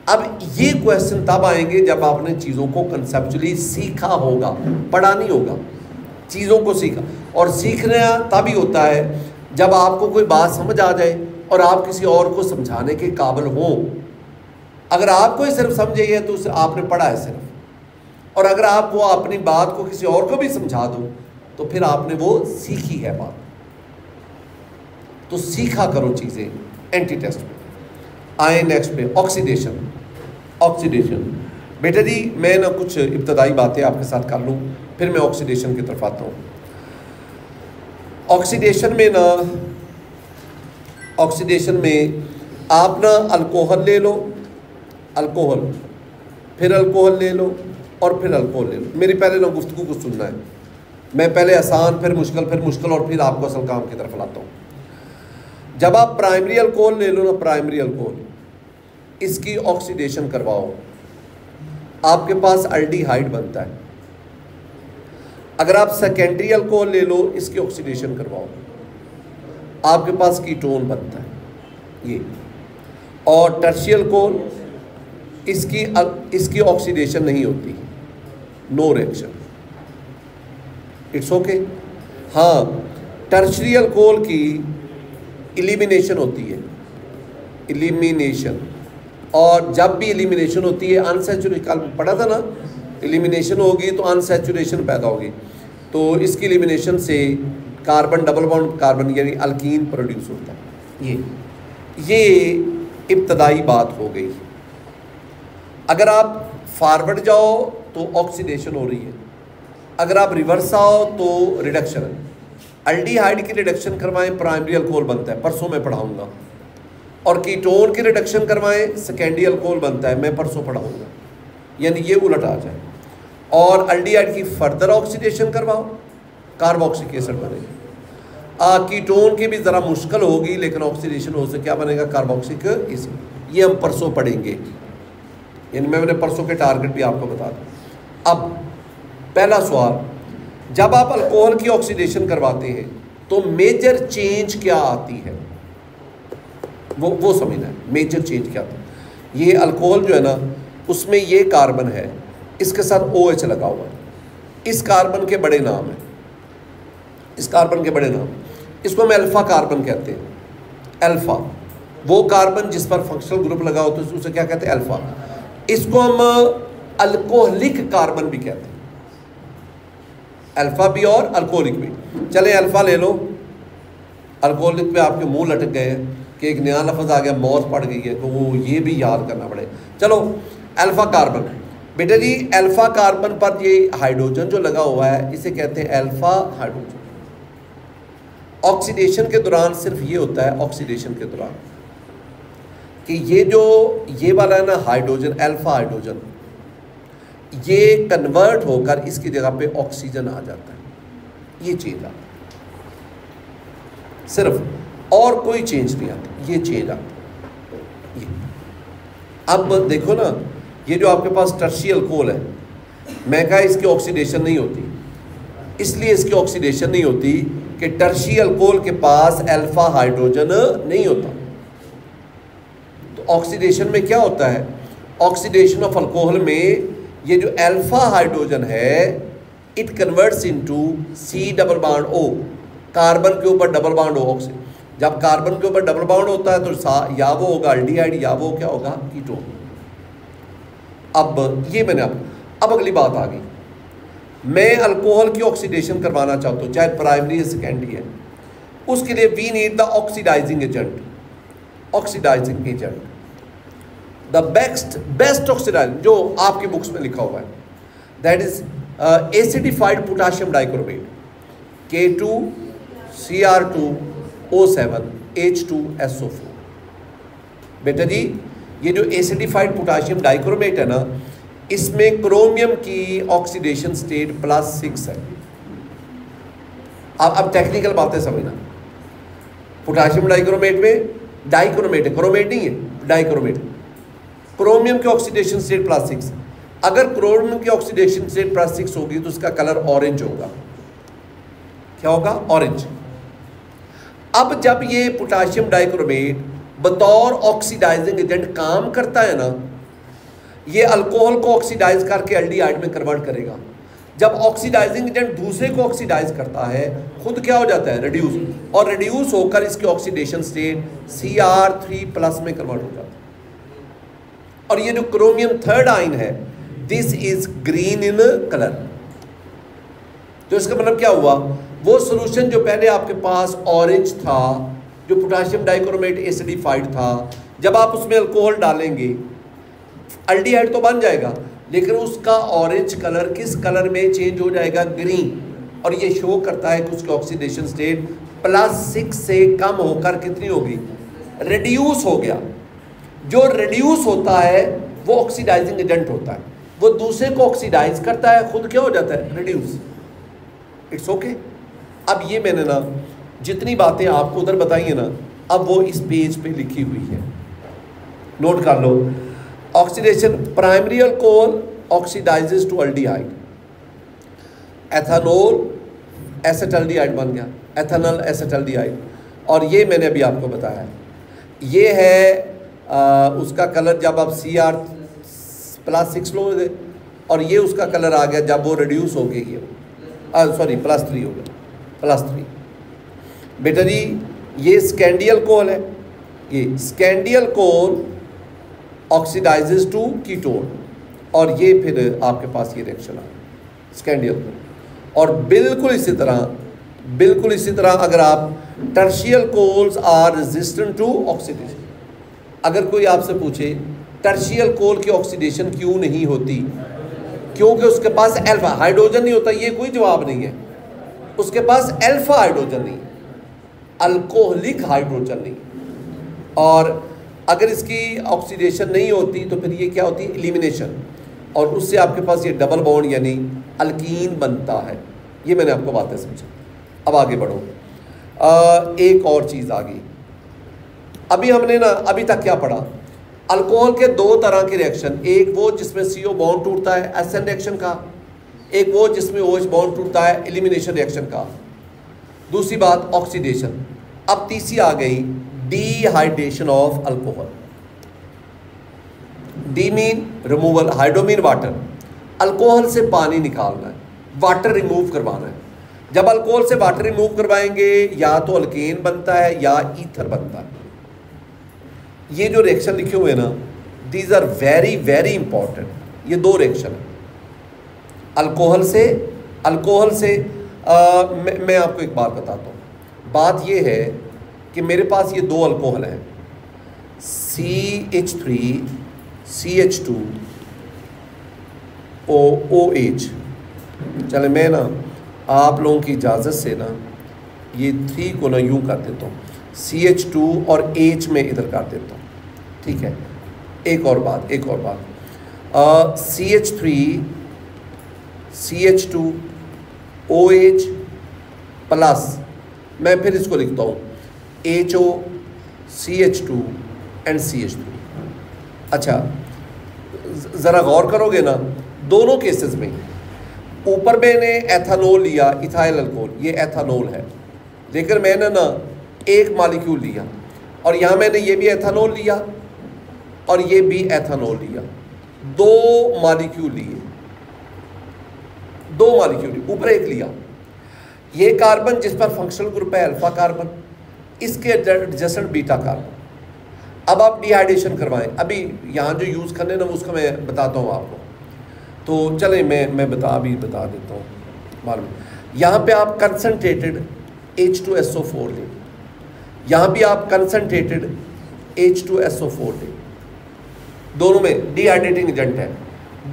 अब ये क्वेश्चन तब आएंगे जब आपने चीज़ों को कंसेप्चुअली सीखा होगा, पढ़ा नहीं होगा, चीज़ों को सीखा। और सीखना तभी होता है जब आपको कोई बात समझ आ जाए और आप किसी और को समझाने के काबिल हों। अगर आपको ही सिर्फ समझे है तो उसे आपने पढ़ा है सिर्फ, और अगर आप वो अपनी बात को किसी और को भी समझा दो तो फिर आपने वो सीखी है बात। तो सीखा करो चीज़ें एंटी टेस्ट में। आए नेक्स्ट पे, ऑक्सीडेशन। ऑक्सीडेशन बेटा जी मैं ना कुछ इब्तदाई बातें आपके साथ कर लूँ, फिर मैं ऑक्सीडेशन की तरफ आता हूँ। ऑक्सीडेशन में ना, ऑक्सीडेशन में आप ना अल्कोहल ले लो, अल्कोहल, फिर अल्कोहल ले लो और फिर अल्कोहल ले लो। मेरी पहले ना गुफ्तगू को सुनना है, मैं पहले आसान फिर मुश्किल और फिर आपको असल काम की तरफ लाता हूँ। जब आप प्राइमरी अल्कोहल ले लो ना, प्राइमरी अल्कोहल, इसकी ऑक्सीडेशन करवाओ, आपके पास अल्डिहाइड बनता है। अगर आप सेकेंडरी अल्कोहल ले लो, इसकी ऑक्सीडेशन करवाओ, आपके पास कीटोन बनता है ये। और टर्शियरी अल्कोहल, इसकी ऑक्सीडेशन नहीं होती, नो रिएक्शन, इट्स ओके। हाँ, टर्शियरी अल्कोहल की एलिमिनेशन होती है, एलिमिनेशन। और जब भी एलिमिनेशन होती है अनसैचुरेशन, कल पढ़ा था ना, एलिमिनेशन होगी तो अनसैचुरेशन पैदा होगी, तो इसकी एलिमिनेशन से कार्बन डबल बॉन्ड कार्बन यानी अल्कीन प्रोड्यूस होता है। ये इब्तदाई बात हो गई। अगर आप फॉरवर्ड जाओ तो ऑक्सीडेशन हो रही है, अगर आप रिवर्स आओ तो रिडक्शन है। अल्डिहाइड की रिडक्शन करवाएं, प्राइमरी अल्कोहल बनता है, परसों मैं पढ़ाऊंगा। और कीटोन की रिडक्शन करवाएं, सेकेंडरी अल्कोहल बनता है, मैं परसों पढ़ाऊंगा। यानी ये उलट आ जाए। और अल्डिहाइड की फर्दर ऑक्सीडेशन करवाओ, कार्बोक्सिलिक एसिड बनेगा। कीटोन की भी ज़रा मुश्किल होगी, लेकिन ऑक्सीडेशन हो से क्या बनेगा? Carboxylic acid. ये हम परसों पढ़ेंगे, यानी मैंने परसों के टारगेट भी आपको बता दूँ। अब पहला सवाल, जब आप अल्कोहल की ऑक्सीडेशन करवाते हैं तो मेजर चेंज क्या आती है? वो समझना है, मेजर चेंज क्या आता है। ये अल्कोहल जो है ना, उसमें ये कार्बन है, इसके साथ OH लगा हुआ है, इस कार्बन के बड़े नाम है, इस कार्बन के बड़े नाम, इसको हम अल्फ़ा कार्बन कहते हैं। अल्फ़ा वो कार्बन जिस पर फंक्शनल ग्रुप लगा होता है, उसे क्या कहते हैं? अल्फ़ा। इसको हम अल्कोहलिक कार्बन भी कहते हैं, अल्फ़ा भी और अल्कोहलिक भी। चले अल्फ़ा ले लो, अल्कोहलिक पे आपके मुंह लटक गए हैं कि एक नया लफ्ज़ आ गया, मौत पड़ गई है, तो वो ये भी याद करना पड़े। चलो अल्फ़ा कार्बन, बेटा जी अल्फ़ा कार्बन पर ये हाइड्रोजन जो लगा हुआ है इसे कहते हैं अल्फ़ा हाइड्रोजन। ऑक्सीडेशन के दौरान सिर्फ ये होता है, ऑक्सीडेशन के दौरान, कि ये वाला है ना हाइड्रोजन, अल्फ़ा हाइड्रोजन, ये कन्वर्ट होकर इसकी जगह पे ऑक्सीजन आ जाता है। ये चेंज आता है सिर्फ, और कोई चेंज नहीं आता, ये चेंज आता है ये। अब देखो ना, ये जो आपके पास टर्शियरी अल्कोहल है, मैं कहा इसकी ऑक्सीडेशन नहीं होती, इसलिए इसकी ऑक्सीडेशन नहीं होती कि टर्शियरी अल्कोहल के पास अल्फ़ा हाइड्रोजन नहीं होता। तो ऑक्सीडेशन में क्या होता है? ऑक्सीडेशन ऑफ अल्कोहल में ये जो अल्फा हाइड्रोजन है it converts into C double bond O, carbon के ऊपर डबल बॉन्ड O ऑक्सीजन। जब कार्बन के ऊपर डबल बॉन्ड होता है तो या वो होगा एल्डिहाइड या वो क्या होगा कीटोन। अब ये मैंने अब अगली बात आ गई, मैं अल्कोहल की ऑक्सीडेशन करवाना चाहता हूँ, चाहे प्राइमरी या सेकेंडरी है, उसके लिए we need the oxidizing agent. Oxidizing agent the best oxidizing जो आपकी बुक्स में लिखा हुआ है that is acidified potassium dichromate K2Cr2O7 H2SO4। बेटा जी ये जो एसिडिफाइड पोटाशियम डाइक्रोमेट है ना, इसमें क्रोमियम की ऑक्सीडेशन स्टेट +6 है। अब टेक्निकल बातें समझना, पोटाशियम डाइक्रोमेट में डाइक्रोमेट है, क्रोमेट नहीं है, डाइक्रोमेट। क्रोमियम की ऑक्सीडेशन स्टेट +6, अगर क्रोमियम की ऑक्सीडेशन स्टेट +6 होगी तो उसका कलर ऑरेंज होगा। क्या होगा? ऑरेंज। अब जब ये पोटाशियम डाइक्रोमेट बतौर ऑक्सीडाइजिंग एजेंट काम करता है ना, ये अल्कोहल को ऑक्सीडाइज करके एल्डिहाइड में कन्वर्ट करेगा। जब ऑक्सीडाइजिंग एजेंट दूसरे को ऑक्सीडाइज करता है, खुद क्या हो जाता है? रिड्यूस, और रिड्यूस होकर इसकी ऑक्सीडेशन स्टेट Cr3+ में कन्वर्ट हो जाता है। और ये जो क्रोमियम थर्ड आयन है this is green in colour. तो इसका मतलब क्या हुआ? वो सोल्यूशन जो पहले आपके पास ऑरेंज था, जो पोटाशियम डाइक्रोमेट एसिडिफाइड था, जब आप उसमें अल्कोहल डालेंगे एल्डिहाइड तो बन जाएगा, लेकिन उसका ऑरेंज कलर किस कलर में चेंज हो जाएगा? ग्रीन। और ये शो करता है कि उसकी ऑक्सीडेशन स्टेट +6 से कम होकर कितनी होगी? रिड्यूस हो गया। जो रिड्यूस होता है वो ऑक्सीडाइजिंग एजेंट होता है, वो दूसरे को ऑक्सीडाइज करता है, खुद क्या हो जाता है? रिड्यूस। It's okay. अब ये मैंने ना जितनी बातें आपको उधर बताई है ना, अब वो इस पेज पे लिखी हुई है, नोट कर लो। Oxidation, primary alcohol oxidises to aldehyde, ethanol acetaldehyde बन गया, एथेनॉल एसेटल्डिहाइड। और ये मैंने अभी आपको बताया, ये है उसका कलर जब आप Cr+6 लोगे, और ये उसका कलर आ गया जब वो रिड्यूस हो गई, सॉरी +3 हो गया, +3। बेटा जी ये स्कैंडियल कोल है, ये स्कैंडियल कोल ऑक्सीडाइजेस टू कीटोन, और ये फिर आपके पास ये रिएक्शन आ स्कैंडियल कोल। और बिल्कुल इसी तरह अगर आप टर्शियल कोल्स आर रेजिस्टेंट टू ऑक्सीडेशन, अगर कोई आपसे पूछे टर्शियल कोल की ऑक्सीडेशन क्यों नहीं होती, क्योंकि उसके पास अल्फा हाइड्रोजन नहीं होता, ये कोई जवाब नहीं है। उसके पास अल्फा हाइड्रोजन नहीं, अल्कोहलिक हाइड्रोजन नहीं, और अगर इसकी ऑक्सीडेशन नहीं होती तो फिर ये क्या होती है? एलिमिनेशन, और उससे आपके पास ये डबल बॉन्ड यानी अल्कीन बनता है। ये मैंने आपको बातें समझा। अब आगे बढ़ो, एक और चीज़ आ गई। अभी हमने ना अभी तक क्या पढ़ा? अल्कोहल के 2 तरह के रिएक्शन, एक वो जिसमें CO बॉन्ड टूटता है एसेंट रिएक्शन का, एक वो जिसमें OH बॉन्ड टूटता है एलिमिनेशन रिएक्शन का। दूसरी बात ऑक्सीडेशन। अब तीसरी आ गई dehydration of alcohol. D mean removal, hydro mean water, alcohol से पानी निकालना है, वाटर रिमूव करवाना है। जब अल्कोहल से वाटर रिमूव करवाएंगे या तो अल्केन बनता है या ईथर बनता है। ये जो रिएक्शन लिखे हुए हैं ना, these are very very important. ये 2 रिएक्शन है अल्कोहल से मैं आपको एक बात बताता हूँ। बात ये है कि मेरे पास ये 2 अल्कोहल हैं, CH3 CH2 OH। चले मैं ना आप लोगों की इजाज़त से ना ये 3 को ना यूँ कर देता हूँ, CH2 और H में इधर कर देता हूँ, ठीक है। एक और बात CH3 CH2 OH प्लस मैं फिर इसको लिखता हूँ HO CH2 एंड CH3। अच्छा ज़रा गौर करोगे ना, दोनों केसेस में ऊपर मैंने एथेनॉल लिया, इथाइल अल्कोहल, ये एथेनॉल है, लेकिन मैंने ना एक मॉलिक्यूल लिया, और यहाँ मैंने ये भी एथेनॉल लिया और ये भी एथेनॉल लिया, 2 मॉलिक्यूल लिए। 2 मॉलिक्यूल, ऊपर एक लिया, ये कार्बन जिस पर फंक्शनल ग्रुप है अल्फा कार्बन, इसके एडजेसेंट बीटा कार्बन। अब आप डिहाइड्रेशन करवाएं, अभी यहाँ जो यूज़ करने ना उसका मैं बताता हूँ आपको। तो चलें मैं बता देता हूँ मालूम। यहाँ पे आप कंसनट्रेटेड H2SO4 लें, यहाँ भी आप कंसनट्रेटेड H2SO4 लें, दोनों में डिहाइड्रेटिंग एजेंट है।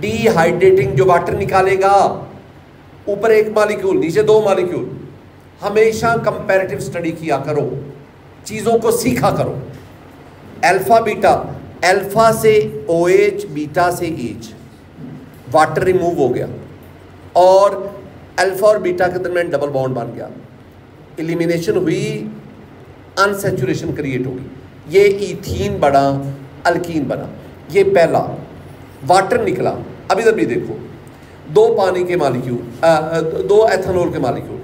डिहाइड्रेटिंग जो वाटर निकालेगा, ऊपर एक मॉलिक्यूल नीचे 2 मॉलिक्यूल। हमेशा कंपैरेटिव स्टडी किया करो, चीज़ों को सीखा करो। अल्फा बीटा, अल्फा से OH, बीटा से H, वाटर रिमूव हो गया और अल्फा और बीटा के दरमियान डबल बॉन्ड बन गया, एलिमिनेशन हुई, अनसैचुरेशन क्रिएट होगी, ये इथीन बना, अल्कीन बना। ये पहला वाटर निकला। अब इधर भी देखो, 2 पानी के मॉलिक्यूल, 2 एथेनॉल के मॉलिक्यूल,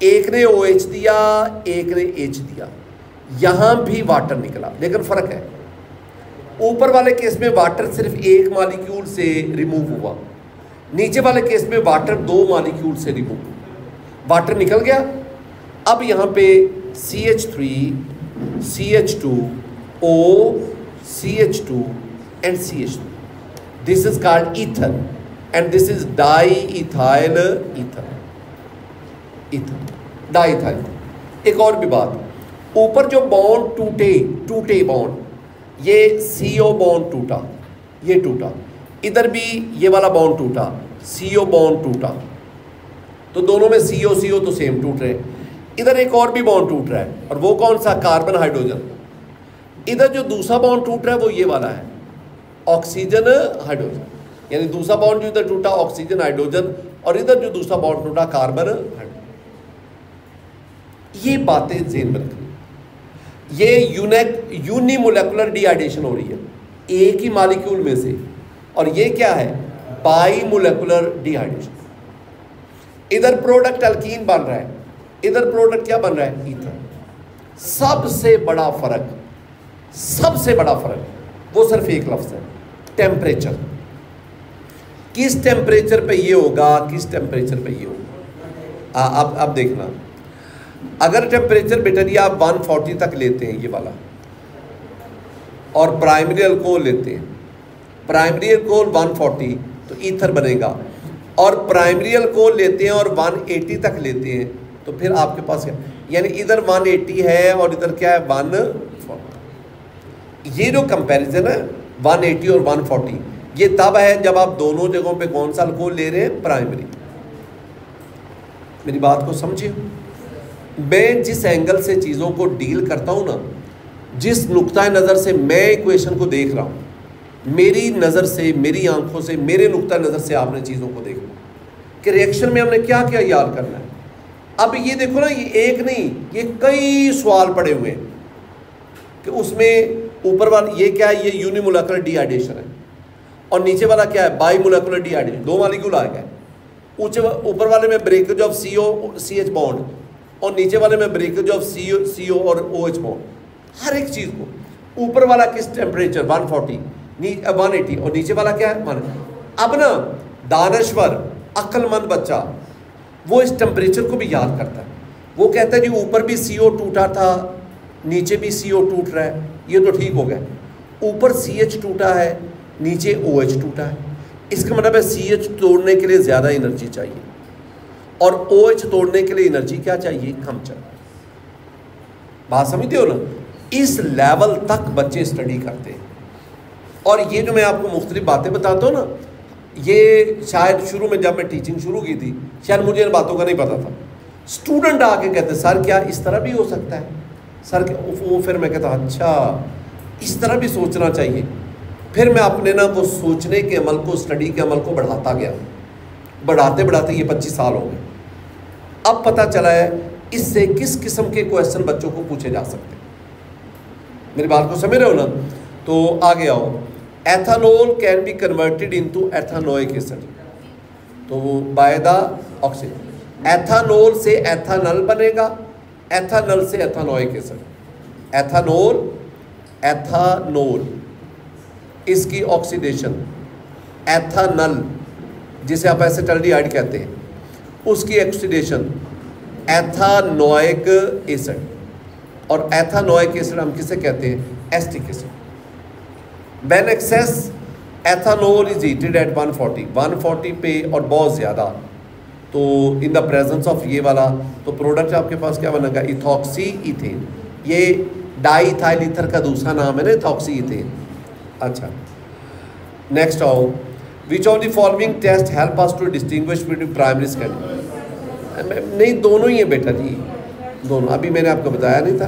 एक ने OH दिया, एक ने H दिया, यहाँ भी वाटर निकला, लेकिन फ़र्क है, ऊपर वाले केस में वाटर सिर्फ एक मॉलिक्यूल से रिमूव हुआ, नीचे वाले केस में वाटर 2 मॉलिक्यूल से रिमूव हुआ, वाटर निकल गया। अब यहाँ पे CH3, CH2, O, CH2 and CH2. This is called ether and this is diethyl ether. ether, diethyl। एक और भी बात, ऊपर जो बॉन्ड टूटे बॉन्ड, ये CO बॉन्ड टूटा, ये टूटा, इधर भी ये वाला बॉन्ड टूटा, CO बॉन्ड टूटा, तो दोनों में CO तो सेम टूट रहे हैं। इधर एक और भी बॉन्ड टूट रहा है, और वो कौन सा? Carbon hydrogen. इधर जो दूसरा बॉन्ड टूट रहा है वो ये वाला है, ऑक्सीजन हाइड्रोजन, यानी दूसरा बॉन्ड जो इधर टूटा ऑक्सीजन हाइड्रोजन, और इधर जो दूसरा बॉन्ड टूटा कार्बन हाइड्रोजन। ये बातें ज़हन में रखनी। ये यूनिमोलेकुलर डिहाइड्रेशन हो रही है एक ही मॉलिक्यूल में से, और ये क्या है? बाईमोलेकुलर डिहाइड्रेशन। इधर प्रोडक्ट अल्कीन बन रहा है, इधर प्रोडक्ट क्या बन रहा है? ईथर। सबसे बड़ा फर्क वो सिर्फ एक लफ्ज़ है, टेम्परेचर। किस टेम्परेचर पे ये होगा, किस टेम्परेचर पे ये होगा। अब देखना, अगर टेम्परेचर बेटा आप 140 तक लेते हैं ये वाला, और प्राइमरी अल्कोहल लेते हैं, प्राइमरी अल्कोहल 140 तो ईथर बनेगा, और प्राइमरी अल्कोहल लेते हैं और 180 तक लेते हैं तो फिर आपके पास क्या, यानी इधर 180 है और इधर क्या है 140। ये जो कंपैरिजन है 180 और 140, ये तब है जब आप दोनों जगहों पे कौन सा अल्कोहल ले रहे हैं? प्राइमरी। मेरी बात को समझिए, मैं जिस एंगल से चीज़ों को डील करता हूँ ना, जिस नुक्ता नज़र से मैं इक्वेशन को देख रहा हूँ, मेरी नज़र से, मेरी आंखों से, मेरे नुक्ता नज़र से आपने चीज़ों को देखना कि रिएक्शन में हमने क्या क्या याद करना है। अब ये देखो ना, ये एक नहीं, ये कई सवाल पड़े हुए हैं कि उसमें ऊपर वाला ये क्या है? ये यूनिमोलेकुलर डिहाइड्रेशन है, और नीचे वाला क्या है? बाईमोलेकुलर डिहाइड्रेशन। 2 मॉलिक्यूल आ गए, ऊपर वाले में ब्रेकेज ऑफ CH बॉन्ड, और नीचे वाले में ब्रेकेज ऑफ CO और OH बॉन्ड। हर एक चीज़ को, ऊपर वाला किस टेम्परेचर 140, 180, और नीचे वाला क्या है 1। अब ना दानश्वर अक्लमंद बच्चा वो इस टेम्परेचर को भी याद करता है। वो कहता है जी ऊपर भी CO टूटा था, नीचे भी CO टूट रहा है, ये तो ठीक हो गया। ऊपर CH टूटा है, नीचे OH टूटा है, इसका मतलब है CH तोड़ने के लिए ज़्यादा एनर्जी चाहिए, और OH तोड़ने के लिए एनर्जी क्या चाहिए? कम चाहिए। बात समझते हो ना? इस लेवल तक बच्चे स्टडी करते हैं। और ये जो मैं आपको मुख्तलिफ बातें बताता हूँ ना, ये शायद शुरू में जब मैं टीचिंग शुरू की थी, शायद मुझे इन बातों का नहीं पता था। स्टूडेंट आके कहते सर क्या इस तरह भी हो सकता है सर? वो फिर मैं कहता अच्छा इस तरह भी सोचना चाहिए। फिर मैं अपने ना वो सोचने के अमल को, स्टडी के अमल को बढ़ाता गया, बढ़ाते बढ़ाते ये 25 साल हो गए। अब पता चला है इससे किस किस्म के क्वेश्चन बच्चों को पूछे जा सकते हैं। मेरी बात को समझ रहे हो ना? तो आगे आओ। Ethanol can be converted into ethanoic acid, तो बाय द ऑक्सीजन। एथेनॉल से एथेनॉल बनेगा, एथेनॉल से एथेनोइक एसिड। एथेनॉल इसकी ऑक्सीडेशन, एथेनॉल जिसे आप एसिटाल्डिहाइड कहते हैं, उसकी ऑक्सीडेशन एथानोइक एसिड, और एथानोइक एसिड हम किसे कहते हैं? Acetic acid. When excess ethanol is heated at 140 पे और बहुत ज़्यादा, तो इन द प्रेजेंस ऑफ ये वाला, तो प्रोडक्ट आपके पास क्या बनेगा? Ethoxy ethane. ये डाईइथाइल ईथर का दूसरा नाम है ना, इथॉक्सी इथेन। अच्छा, नेक्स्ट आओ, which of the following test help us to distinguish between primary secondary? नहीं, दोनों ही है बेटा जी, दोनों। अभी मैंने आपको बताया नहीं था,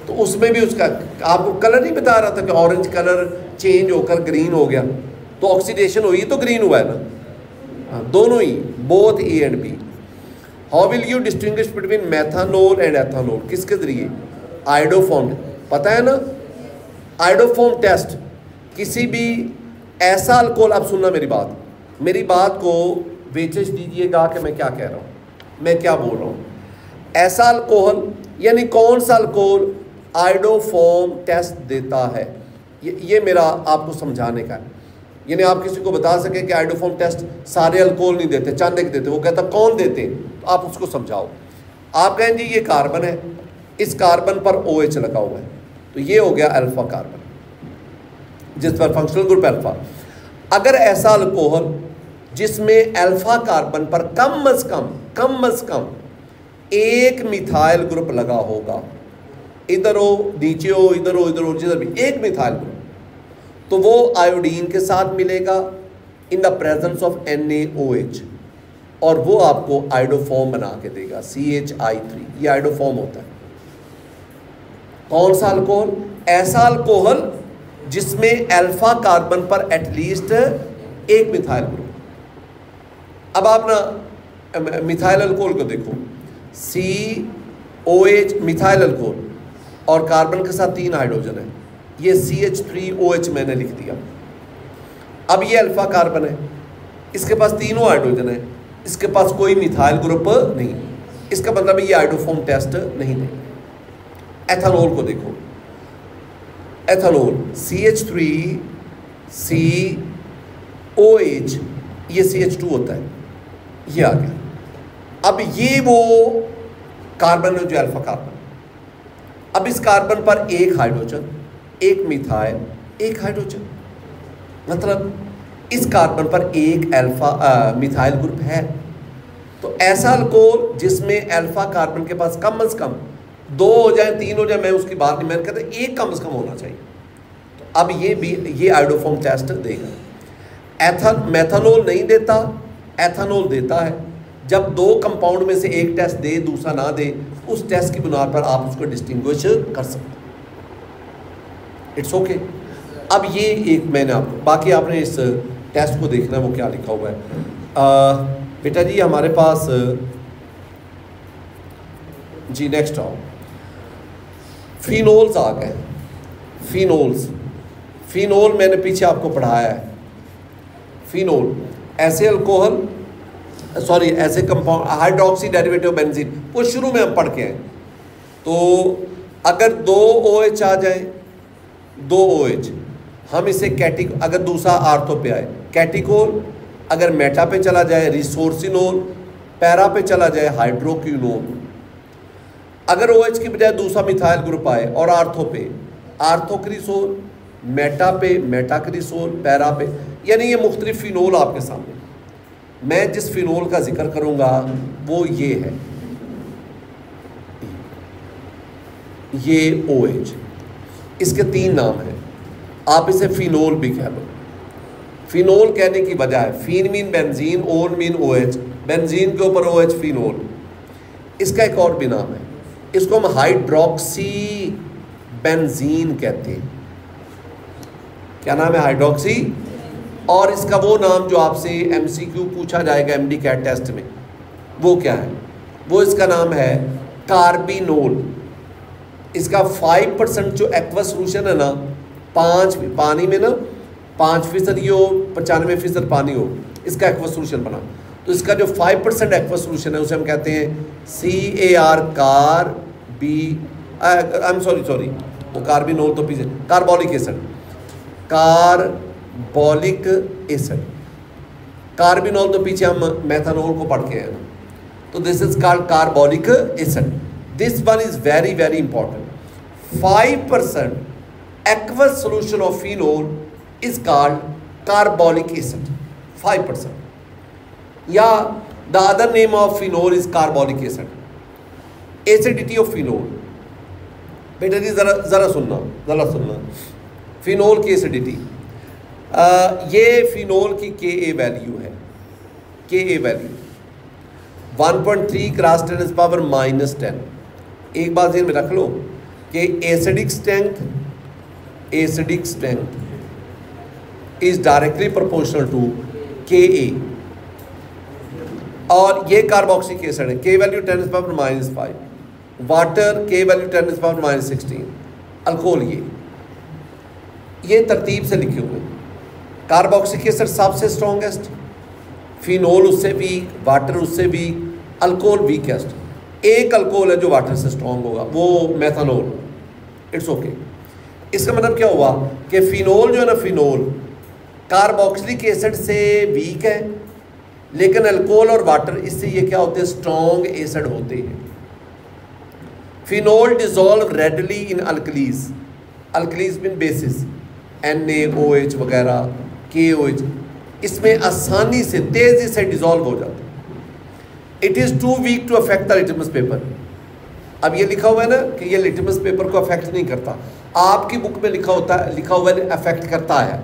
तो उसमें भी उसका आपको कलर नहीं बता रहा था कि ऑरेंज कलर चेंज होकर ग्रीन हो गया, तो ऑक्सीडेशन हुई तो ग्रीन हुआ है ना। हाँ, दोनों ही, both A and B. How will you distinguish between methanol and ethanol? किसके जरिए? आइडोफॉर्म, पता है ना, आइडोफॉर्म टेस्ट। किसी भी ऐसा अल्कोहल, अब सुनना मेरी बात को वेटेज दीजिएगा कि मैं क्या कह रहा हूँ, मैं क्या बोल रहा हूँ। ऐसा अल्कोहल यानी कौन सा अल्कोहल आइडोफॉर्म टेस्ट देता है, ये मेरा आपको समझाने का है। यानी आप किसी को बता सके कि आइडोफॉर्म टेस्ट सारे अल्कोहल नहीं देते, चंद एक देते, वो कहता कौन देते, तो आप उसको समझाओ। आप कहें जी ये कार्बन है, इस कार्बन पर OH लगा हुआ है, तो ये हो गया अल्फा कार्बन, जिस पर फंक्शनल ग्रुप अल्फा। अगर ऐसा अल्कोहल जिसमें अल्फा कार्बन पर कम अज कम एक मिथाइल ग्रुप लगा होगा, इधर हो नीचे हो, इधर हो जिधर भी एक मिथाइल ग्रुप, तो वो आयोडीन के साथ मिलेगा इन द प्रेजेंस ऑफ NaOH, और वो आपको आइडोफॉर्म बना के देगा CH3। ये आइडोफॉर्म होता है। कौन सा अल्कोहल? ऐसा अल्कोहल जिसमें अल्फा कार्बन पर एटलीस्ट एक मिथाइल ग्रुप। अब आप ना मिथाइल अल्कोहल को देखो, COH मिथाइल अल्कोहल, और कार्बन के साथ 3 हाइड्रोजन है, ये CH3OH मैंने लिख दिया। अब ये अल्फा कार्बन है, इसके पास तीनों हाइड्रोजन है, इसके पास कोई मिथाइल ग्रुप नहीं, इसका मतलब ये आइडोफॉर्म टेस्ट नहीं देगा। एथानोल को देखो, एथानोल CH3COH, ये CH2 होता है, ये आ गया। अब ये वो कार्बन है जो अल्फा कार्बन। अब इस कार्बन पर एक हाइड्रोजन, एक मिथाइल, एक हाइड्रोजन, मतलब इस कार्बन पर एक अल्फा मिथाइल ग्रुप है। तो ऐसा अल्कोहल जिसमें अल्फा कार्बन के पास कम से कम 2 हो जाए, 3 हो जाए, मैं उसकी बात नहीं, मैंने कहता एक कम से कम होना चाहिए। तो अब ये आइडोफॉर्म टेस्ट देगा। मेथानोल नहीं देता, एथानोल देता है। जब 2 कंपाउंड में से एक टेस्ट दे, दूसरा ना दे, उस टेस्ट की बुनियाद पर आप उसको डिस्टिंग्विश कर सकते हैं। It's okay. अब ये एक मैंने आपको, बाकी आपने इस टेस्ट को देखना है वो क्या लिखा हुआ है। बेटा जी हमारे पास जी नेक्स्ट आओ, फिनोल्स आ गए। फिनोल मैंने पीछे आपको पढ़ाया है। फिनोल ऐसे अल्कोहल, सॉरी ऐसे कंपाउंड, हाइड्रोक्सी डेरिवेटिव बेंजीन, वो शुरू में हम पढ़ के हैं। तो अगर 2 OH आ जाए, 2 OH, हम इसे अगर दूसरा आर्थो पे आए कैटिकोल, अगर मेटा पे चला जाए रिसोर्सिनोल, पैरा पे चला जाए हाइड्रोक्विनोल। अगर OH की बजाय दूसरा मिथाइल ग्रुप आए और आर्थो पे आर्थोक्रिसोल, मेटा पे मेटाक्रिसोल, पैरा पे, यानी ये मुख्तलिफ फिनोल आपके सामने। मैं जिस फिनोल का जिक्र करूंगा वो ये है, ये OH, इसके 3 नाम हैं। आप इसे फिनोल भी कह लो। फिनोल कहने की वजह है, phen mean benzene, ol mean OH, benzene के ऊपर OH, फिनोल। इसका एक और भी नाम है, इसको हम हाइड्रोक्सी बेंजीन कहते हैं। क्या नाम है? हाइड्रोक्सी। और इसका वो नाम जो आपसे MCQ पूछा जाएगा MD कैट टेस्ट में, वो क्या है? वो इसका नाम है कार्बिनोल। इसका 5% जो एक्वा सोल्यूशन है ना, 5 पानी में ना 5% ही हो, 95% पानी हो, इसका एक्वा सोल्यूशन बना। तो इसका जो 5% एक्वा सोल्यूशन है उसे हम कहते हैं CAR सॉरी वो कार्बिनोल तो पीछे, carbolic acid, carbolic acid. Carbinol तो पीछे हम मेथानोल को पढ़ के हैं। तो this is called carbolic acid. This one is very very important. 5% aqueous solution of phenol is called carbolic acid. 5%. या the other name of phenol is carbolic acid. Acidity of phenol. बेटा जी ज़रा सुनना. फिनोल की acidity, ये फिनोल की Ka value है. Ka value 1.3 cross 10⁻⁻10. एक बात ध्यान में रख लो कि acidic strength is directly proportional to Ka. और ये कार्बोक्सिलिक एसिड है, K value 10⁻⁻5. Water K value 10⁻⁻16. Alcohol ये तरतीब से लिखे हुए. कार्बोक्सिलिक एसिड सबसे स्ट्रॉन्गेस्ट, फिनोल उससे वीक, वाटर उससे वीक, अल्कोहल वीकेस्ट. एक अल्कोहल है जो वाटर से स्ट्रॉन्ग होगा, वो मेथनॉल. It's okay. इसका मतलब क्या हुआ कि फिनोल जो है ना, फिनोल कार्बोक्सिलिक एसिड से वीक है, लेकिन अल्कोहल और वाटर इससे ये क्या होते हैं, स्ट्रॉन्ग एसिड होते हैं. Phenol dissolve readily in alkalies. Alkalies mean bases, NaOH वगैरह, KOH, इसमें आसानी से तेज़ी से डिजोल्व हो जाते हैं. It is too weak to affect the litmus paper. अब ये लिखा हुआ है ना कि ये लिटमस पेपर को अफेक्ट नहीं करता. आपकी बुक में लिखा हुआ है अफेक्ट करता है.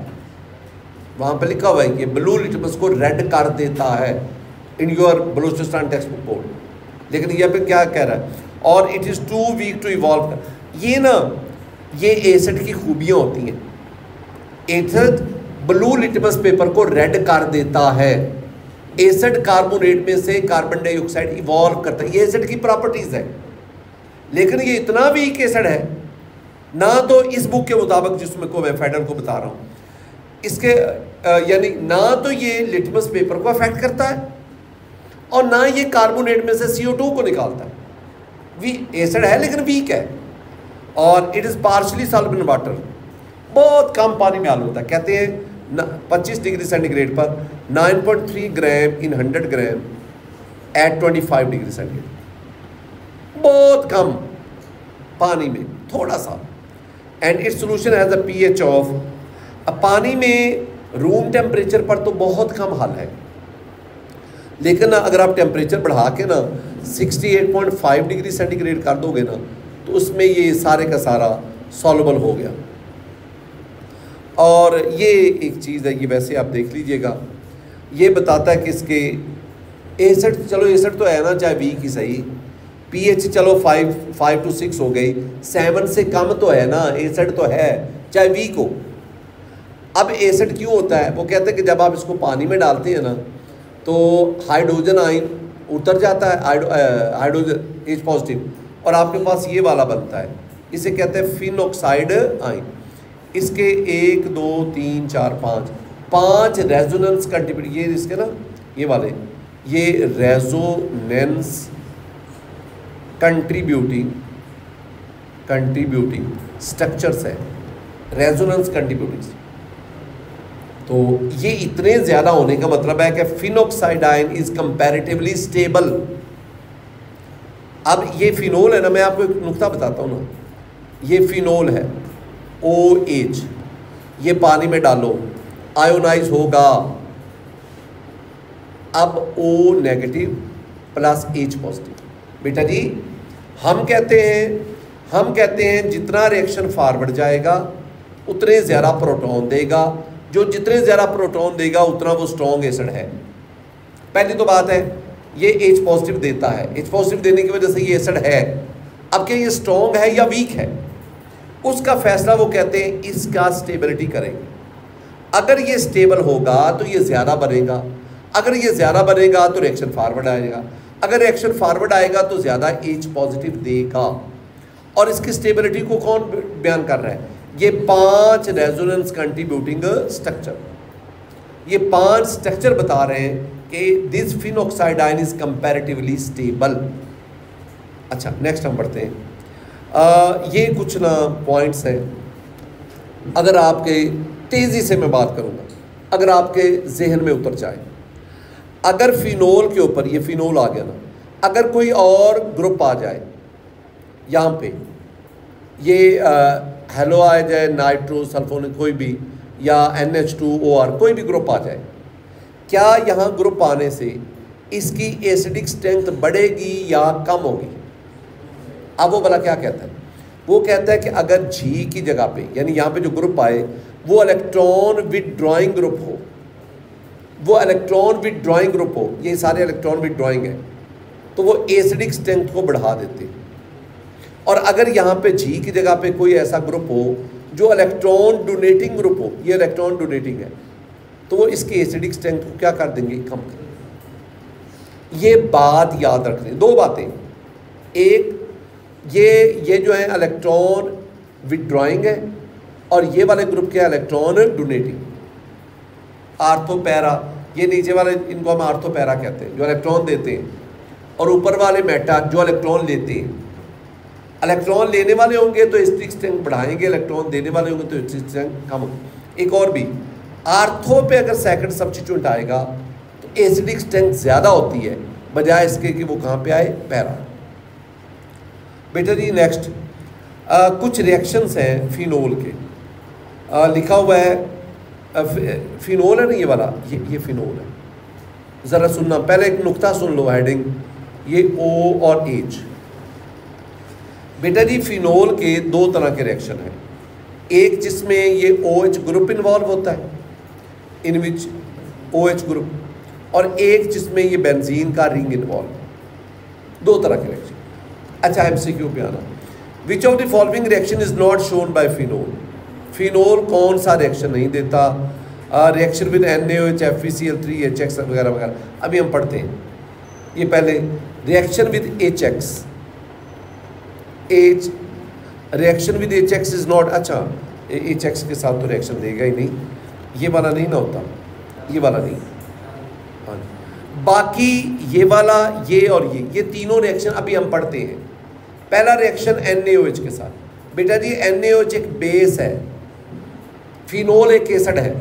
वहाँ पे लिखा हुआ है कि ब्लू लिटमस को रेड कर देता है in your Balochistan text book board. लेकिन यहाँ पे क्या कह रहा है, और it is too weak to evolve. ये ना, ये एसिड की खूबियाँ होती हैं. एसिड ब्लू लिटमस पेपर को रेड कर देता है. एसिड कार्बोनेट में से कार्बन डाइऑक्साइड इवॉल्व करता है. ये एसिड की प्रॉपर्टीज़ है. लेकिन ये इतना वीक एसिड है ना, तो इस बुक के मुताबिक जिसमें को मैं फेडर को बता रहा हूँ, इसके यानी ना तो ये लिटमस पेपर को अफेक्ट करता है और ना ये कार्बोनेट में से CO2 को निकालता है. एसिड है लेकिन वीक है. और it is partially soluble in water. बहुत कम पानी में हल होता है. कहते हैं 25 डिग्री सेंटीग्रेड पर 9.3 ग्राम इन 100 ग्राम एट 25 डिग्री सेंटीग्रेड. बहुत कम पानी में, थोड़ा सा. And its solution has a pH of. अब पानी में रूम टेम्परेचर पर तो बहुत कम हल है, लेकिन अगर आप टेम्परेचर बढ़ा के ना 68.5 डिग्री सेंटीग्रेड कर दोगे ना, तो उसमें ये सारे का सारा सॉल्युबल हो गया. और ये एक चीज़ है, ये वैसे आप देख लीजिएगा, ये बताता है कि इसके एसिड, चलो एसिड तो है ना, चाहे वीक ही सही. pH चलो 5 to 6 हो गई, 7 से कम तो है ना, एसिड तो है चाहे वीक हो. अब एसिड क्यों होता है, वो कहते हैं कि जब आप इसको पानी में डालते हैं ना, तो हाइड्रोजन आयन उतर जाता है, हाइड्रोजन H पॉजिटिव, और आपके पास ये वाला बनता है, इसे कहते हैं फिनॉक्साइड आयन. इसके 1 2 3 4 5 रेजोनेंस कंट्रीब्यूट, ये इसके ना ये वाले, ये रेजोनेंस कंट्रीब्यूटिंग स्ट्रक्चर्स है. Resonance contributing. तो ये इतने ज़्यादा होने का मतलब है कि phenoxide ion is comparatively stable. अब ये फिनोल है ना, मैं आपको एक नुक्ता बताता हूँ ना, ये फिनोल है OH, ये पानी में डालो आयोनाइज होगा. अब O negative plus H positive. बेटा जी हम कहते हैं जितना रिएक्शन फॉरवर्ड जाएगा उतने ज़्यादा प्रोटॉन देगा. जो जितने ज़्यादा प्रोटॉन देगा उतना वो स्ट्रॉन्ग एसिड है. पहली तो बात है ये H पॉजिटिव देता है, H पॉजिटिव देने की वजह से ये एसिड है. अब क्या ये स्ट्रॉन्ग है या वीक है, उसका फैसला वो कहते हैं इसका स्टेबिलिटी करेंगे. अगर ये स्टेबल होगा तो ये ज़्यादा बनेगा, अगर ये ज़्यादा बनेगा तो रिएक्शन फॉरवर्ड आएगा, अगर रिएक्शन फॉरवर्ड आएगा तो ज़्यादा H पॉजिटिव देगा. और इसकी स्टेबिलिटी को कौन बयान कर रहा है, ये 5 रेजोनेंस कंट्रीब्यूटिंग स्ट्रक्चर. ये 5 स्ट्रक्चर बता रहे हैं कि this phenoxide ion is comparatively stable. अच्छा नेक्स्ट हम बढ़ते हैं. ये कुछ ना पॉइंट्स हैं, अगर आपके तेज़ी से मैं बात करूँगा, अगर आपके जहन में उतर जाए. अगर फिनोल के ऊपर, ये फिनोल आ गया ना, अगर कोई और ग्रुप आ जाए यहाँ पे, ये हेलो आ जाए, नाइट्रो सल्फोनिक कोई भी, या NH2OR कोई भी ग्रुप आ जाए, क्या यहाँ ग्रुप आने से इसकी एसिडिक स्ट्रेंथ बढ़ेगी या कम होगी? अब वो भला क्या कहता है? वो कहता है कि अगर G की जगह पे, यानी यहाँ पे जो ग्रुप आए वो इलेक्ट्रॉन विदड्रॉइंग ग्रुप हो, वो इलेक्ट्रॉन विदड्रॉइंग ग्रुप हो, ये सारे इलेक्ट्रॉन विदड्रॉइंग है, तो वो एसिडिक स्ट्रेंथ को बढ़ा देते हैं। और अगर यहाँ पे G की जगह पे कोई ऐसा ग्रुप हो जो इलेक्ट्रॉन डोनेटिंग ग्रुप हो, ये इलेक्ट्रॉन डोनेटिंग है, तो वो इसकी एसिडिक स्ट्रेंथ को क्या कर देंगे? कम कर देंगे। ये बात याद रखनी, दो बातें, एक ये जो है इलेक्ट्रॉन विदड्रॉइंग है, और ये वाले ग्रुप क्या है? Electron donating. आर्थोपैरा, ये नीचे वाले इनको हम आर्थोपैरा कहते हैं, जो इलेक्ट्रॉन देते हैं, और ऊपर वाले मेटा जो इलेक्ट्रॉन लेते हैं। इलेक्ट्रॉन लेने वाले होंगे तो एसिडिक स्ट्रेंथ बढ़ाएंगे, इलेक्ट्रॉन देने वाले होंगे तो एसिडिक स्ट्रेंथ कम होगी। एक और भी, आर्थो पे अगर सेकंड सब्स्टिट्यूट आएगा तो एसिडिक स्ट्रेंथ ज़्यादा होती है, बजाय इसके कि वो कहाँ पे आए? पैरा। बेटा जी नेक्स्ट, कुछ रिएक्शंस हैं फिनोल के, लिखा हुआ है फिनोल है ना, ये वाला, ये फिनोल है। ज़रा सुनना, पहले एक नुक्ता सुन लो, हेडिंग, ये O और H। बेटा जी फिनोल के दो तरह के रिएक्शन हैं, एक जिसमें ये OH ग्रुप इन्वॉल्व होता है, इन विच OH ग्रुप, और एक जिसमें ये बेंजीन का रिंग इन्वॉल्व। दो तरह के रिएक्शन। अच्छा, MCQ पे आना, विच of the following reaction is not shown by phenol? Phenol कौन सा रिएक्शन नहीं देता? Reaction with NaOH, FeCl3, HX वगैरह वगैरह, अभी हम पढ़ते हैं। ये पहले reaction with HX, reaction with HX is not, अच्छा HX के साथ तो रिएक्शन देगा ही नहीं, ये वाला नहीं ना होता, ये वाला नहीं। हाँ, बाकी ये वाला, ये और ये तीनों रिएक्शन अभी हम पढ़ते हैं। पहला रिएक्शन NaOH के साथ। बेटा जी NaOH एक बेस है, फिनोल एक एसिड है।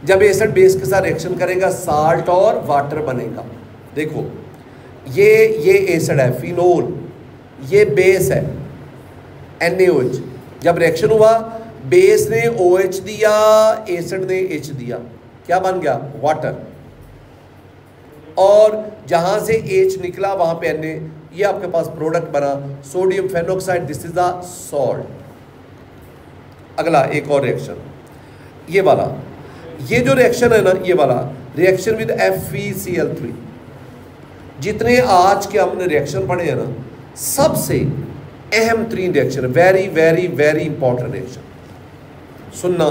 जब एसिड बेस के साथ रिएक्शन करेगा साल्ट और वाटर बनेगा। देखो ये एसिड है फिनोल, ये बेस है NaOH। जब रिएक्शन हुआ बेस ने OH दिया, एसिड ने H दिया, क्या बन गया? वाटर। और जहाँ से H निकला वहाँ पे Na, ये आपके पास प्रोडक्ट बना sodium phenoxide, this is the salt. अगला एक और रिएक्शन, ये वाला, ये जो रिएक्शन है ना, ये वाला रिएक्शन विद FeCl3। जितने आज के हमने रिएक्शन पढ़े हैं ना, सबसे अहम 3 reaction, very very very important reaction. सुनना,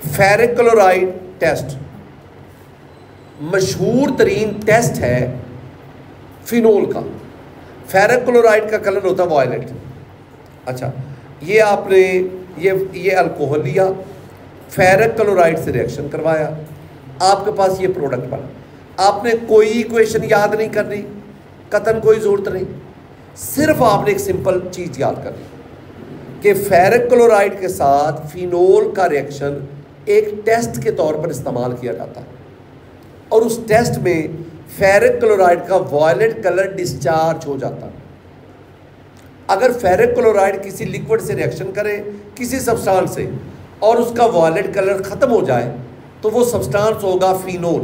फेरिक क्लोराइड टेस्ट मशहूर तरीन टेस्ट है फिनोल का। फेरिक क्लोराइड का कलर होता है वायलेट। अच्छा, ये आपने ये अल्कोहल लिया, फेरिक क्लोराइड से रिएक्शन करवाया, आपके पास ये प्रोडक्ट बना। आपने कोई इक्वेशन याद नहीं करनी, कतन कोई ज़रूरत नहीं, सिर्फ आपने एक सिंपल चीज़ याद करनी कि फेरिक क्लोराइड के साथ फिनोल का रिएक्शन एक टेस्ट के तौर पर इस्तेमाल किया जाता है, और उस टेस्ट में फेरिक क्लोराइड का वायलेट कलर डिस्चार्ज हो जाता है। अगर फेरिक क्लोराइड किसी लिक्विड से रिएक्शन करे, किसी सब्सटेंस से, और उसका वायलेट कलर ख़त्म हो जाए, तो वो सब्सटेंस होगा phenol.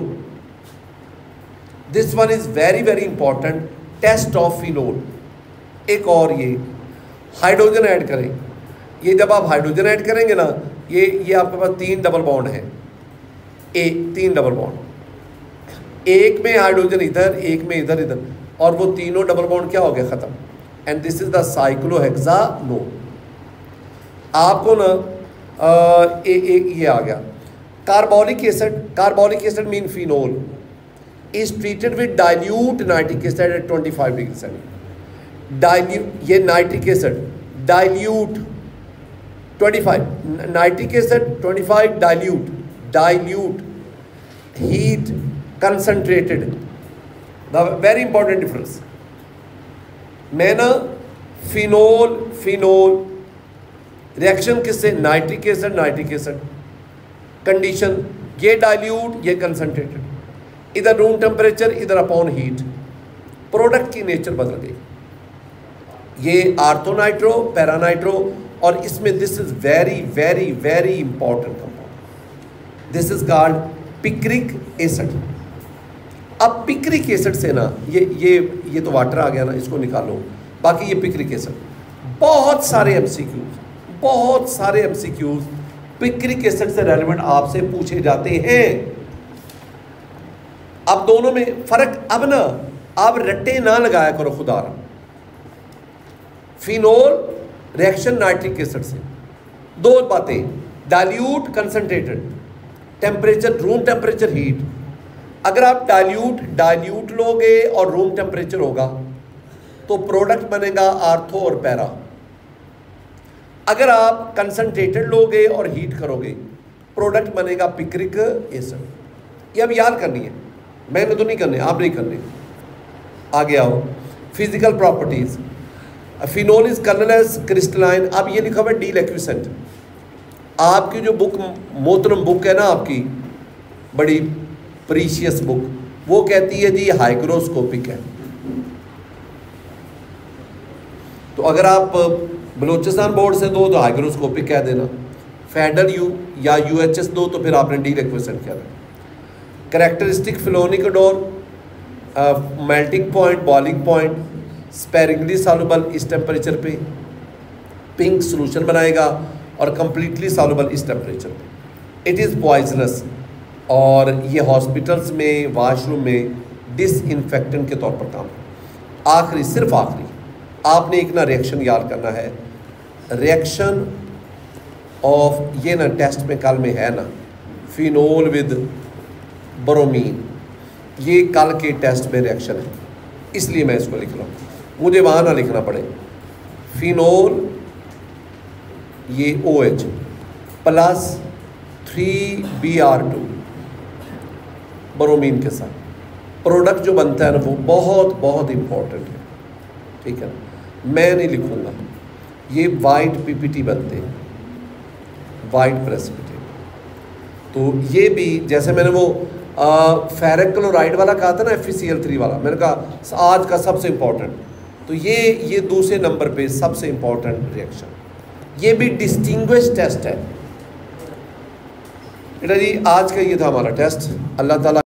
This one is very very important, test of phenol. एक और ये हाइड्रोजन ऐड करें, ये जब आप हाइड्रोजन ऐड करेंगे ना, ये आपके पास 3 डबल बॉन्ड हैं, 3 डबल बॉन्ड, एक में हाइड्रोजन इधर, एक में इधर इधर, और वो तीनों डबल बॉन्ड क्या हो गया? ख़त्म। And this is the cyclohexanone. आपको ना ये आ गया carbolic acid mean phenol is treated with dilute nitric acid at 25 degree centigrade. Dilute, ये nitric acid dilute 25, nitric acid 25, dilute heat concentrated. The very important difference. मैं ना phenol reaction किससे? Nitric acid condition, ये dilute, ये concentrated, इधर room temperature, इधर upon heat. Product की nature बदल गई। ये आर्थोनाइट्रो, पैरानाइट्रो, और इसमें this is very very very important compound, this is called picric acid. अब पिक्रिक एसिड से ना ये तो वाटर आ गया ना, इसको निकालो, बाकी ये पिक्रिक एसिड, बहुत सारे एमसीक्यूज पिक्रिक एसिड से रेलेवेंट आपसे पूछे जाते हैं। अब दोनों में फर्क, अब ना आप रट्टे ना लगाया करो खुदारा। फिनोल रिएक्शन नाइट्रिक एसिड से, दो बातें, dilute concentrated, temperature room temperature heat. अगर आप डाइल्यूट लोगे और रूम टेम्परेचर होगा तो प्रोडक्ट बनेगा आर्थो और पैरा। अगर आप कंसंट्रेटेड लोगे और हीट करोगे प्रोडक्ट बनेगा पिक्रिक एसिड। ये अब याद करनी है, मैंने तो नहीं करने, आप नहीं करने। आगे आओ, physical properties. Phenol is colourless crystalline. अब ये लिखा हुआ है डीलिक्विसेंट। आपकी जो बुक मोहतरम बुक है ना, आपकी बड़ी प्रीशियस बुक, वो कहती है जी हाइग्रोस्कोपिक है। तो अगर आप बलूचिस्तान बोर्ड से दो तो हाइग्रोस्कोपिक कह देना, फेडरल या यूएचएस दो तो फिर आपने डीलिक्विसेंट कह देना। कैरेक्टरिस्टिक फ्लोनिकडोर, melting point, boiling point, sparingly soluble इस टेम्परेचर पे, पिंक सोल्यूशन बनाएगा, और कंप्लीटली सॉल्युबल इस टेम्परेचर पे। इट इज़ पॉइजनस, और ये हॉस्पिटल्स में वाशरूम में डिसइंफेक्टेंट के तौर पर काम है। आखिरी, सिर्फ आखिरी, आपने एक ना रिएक्शन याद करना है, रिएक्शन ऑफ, ये ना टेस्ट में कल में है ना, फिनोल विद ब्रोमीन, ये कल के टेस्ट में रिएक्शन है, इसलिए मैं इसको लिख रहा हूँ, मुझे वहाँ ना लिखना पड़े। फिनोल ये OH प्लस 3Br2 ब्रोमीन के साथ, प्रोडक्ट जो बनता है ना वो बहुत बहुत इम्पोर्टेंट है, ठीक है। मैं नहीं लिखूँगा, ये वाइट PPT बनते हैं, वाइट प्रेसिपिटेट। तो ये भी, जैसे मैंने वो फेरिक क्लोराइड वाला कहा था ना, FeCl3 वाला, मैंने कहा आज का सबसे इम्पोर्टेंट, तो ये दूसरे नंबर पे सबसे इम्पोर्टेंट रिएक्शन। ये भी डिस्टिंग्विश टेस्ट है। बेटा जी आज का ये था हमारा टेस्ट। अल्लाह ताला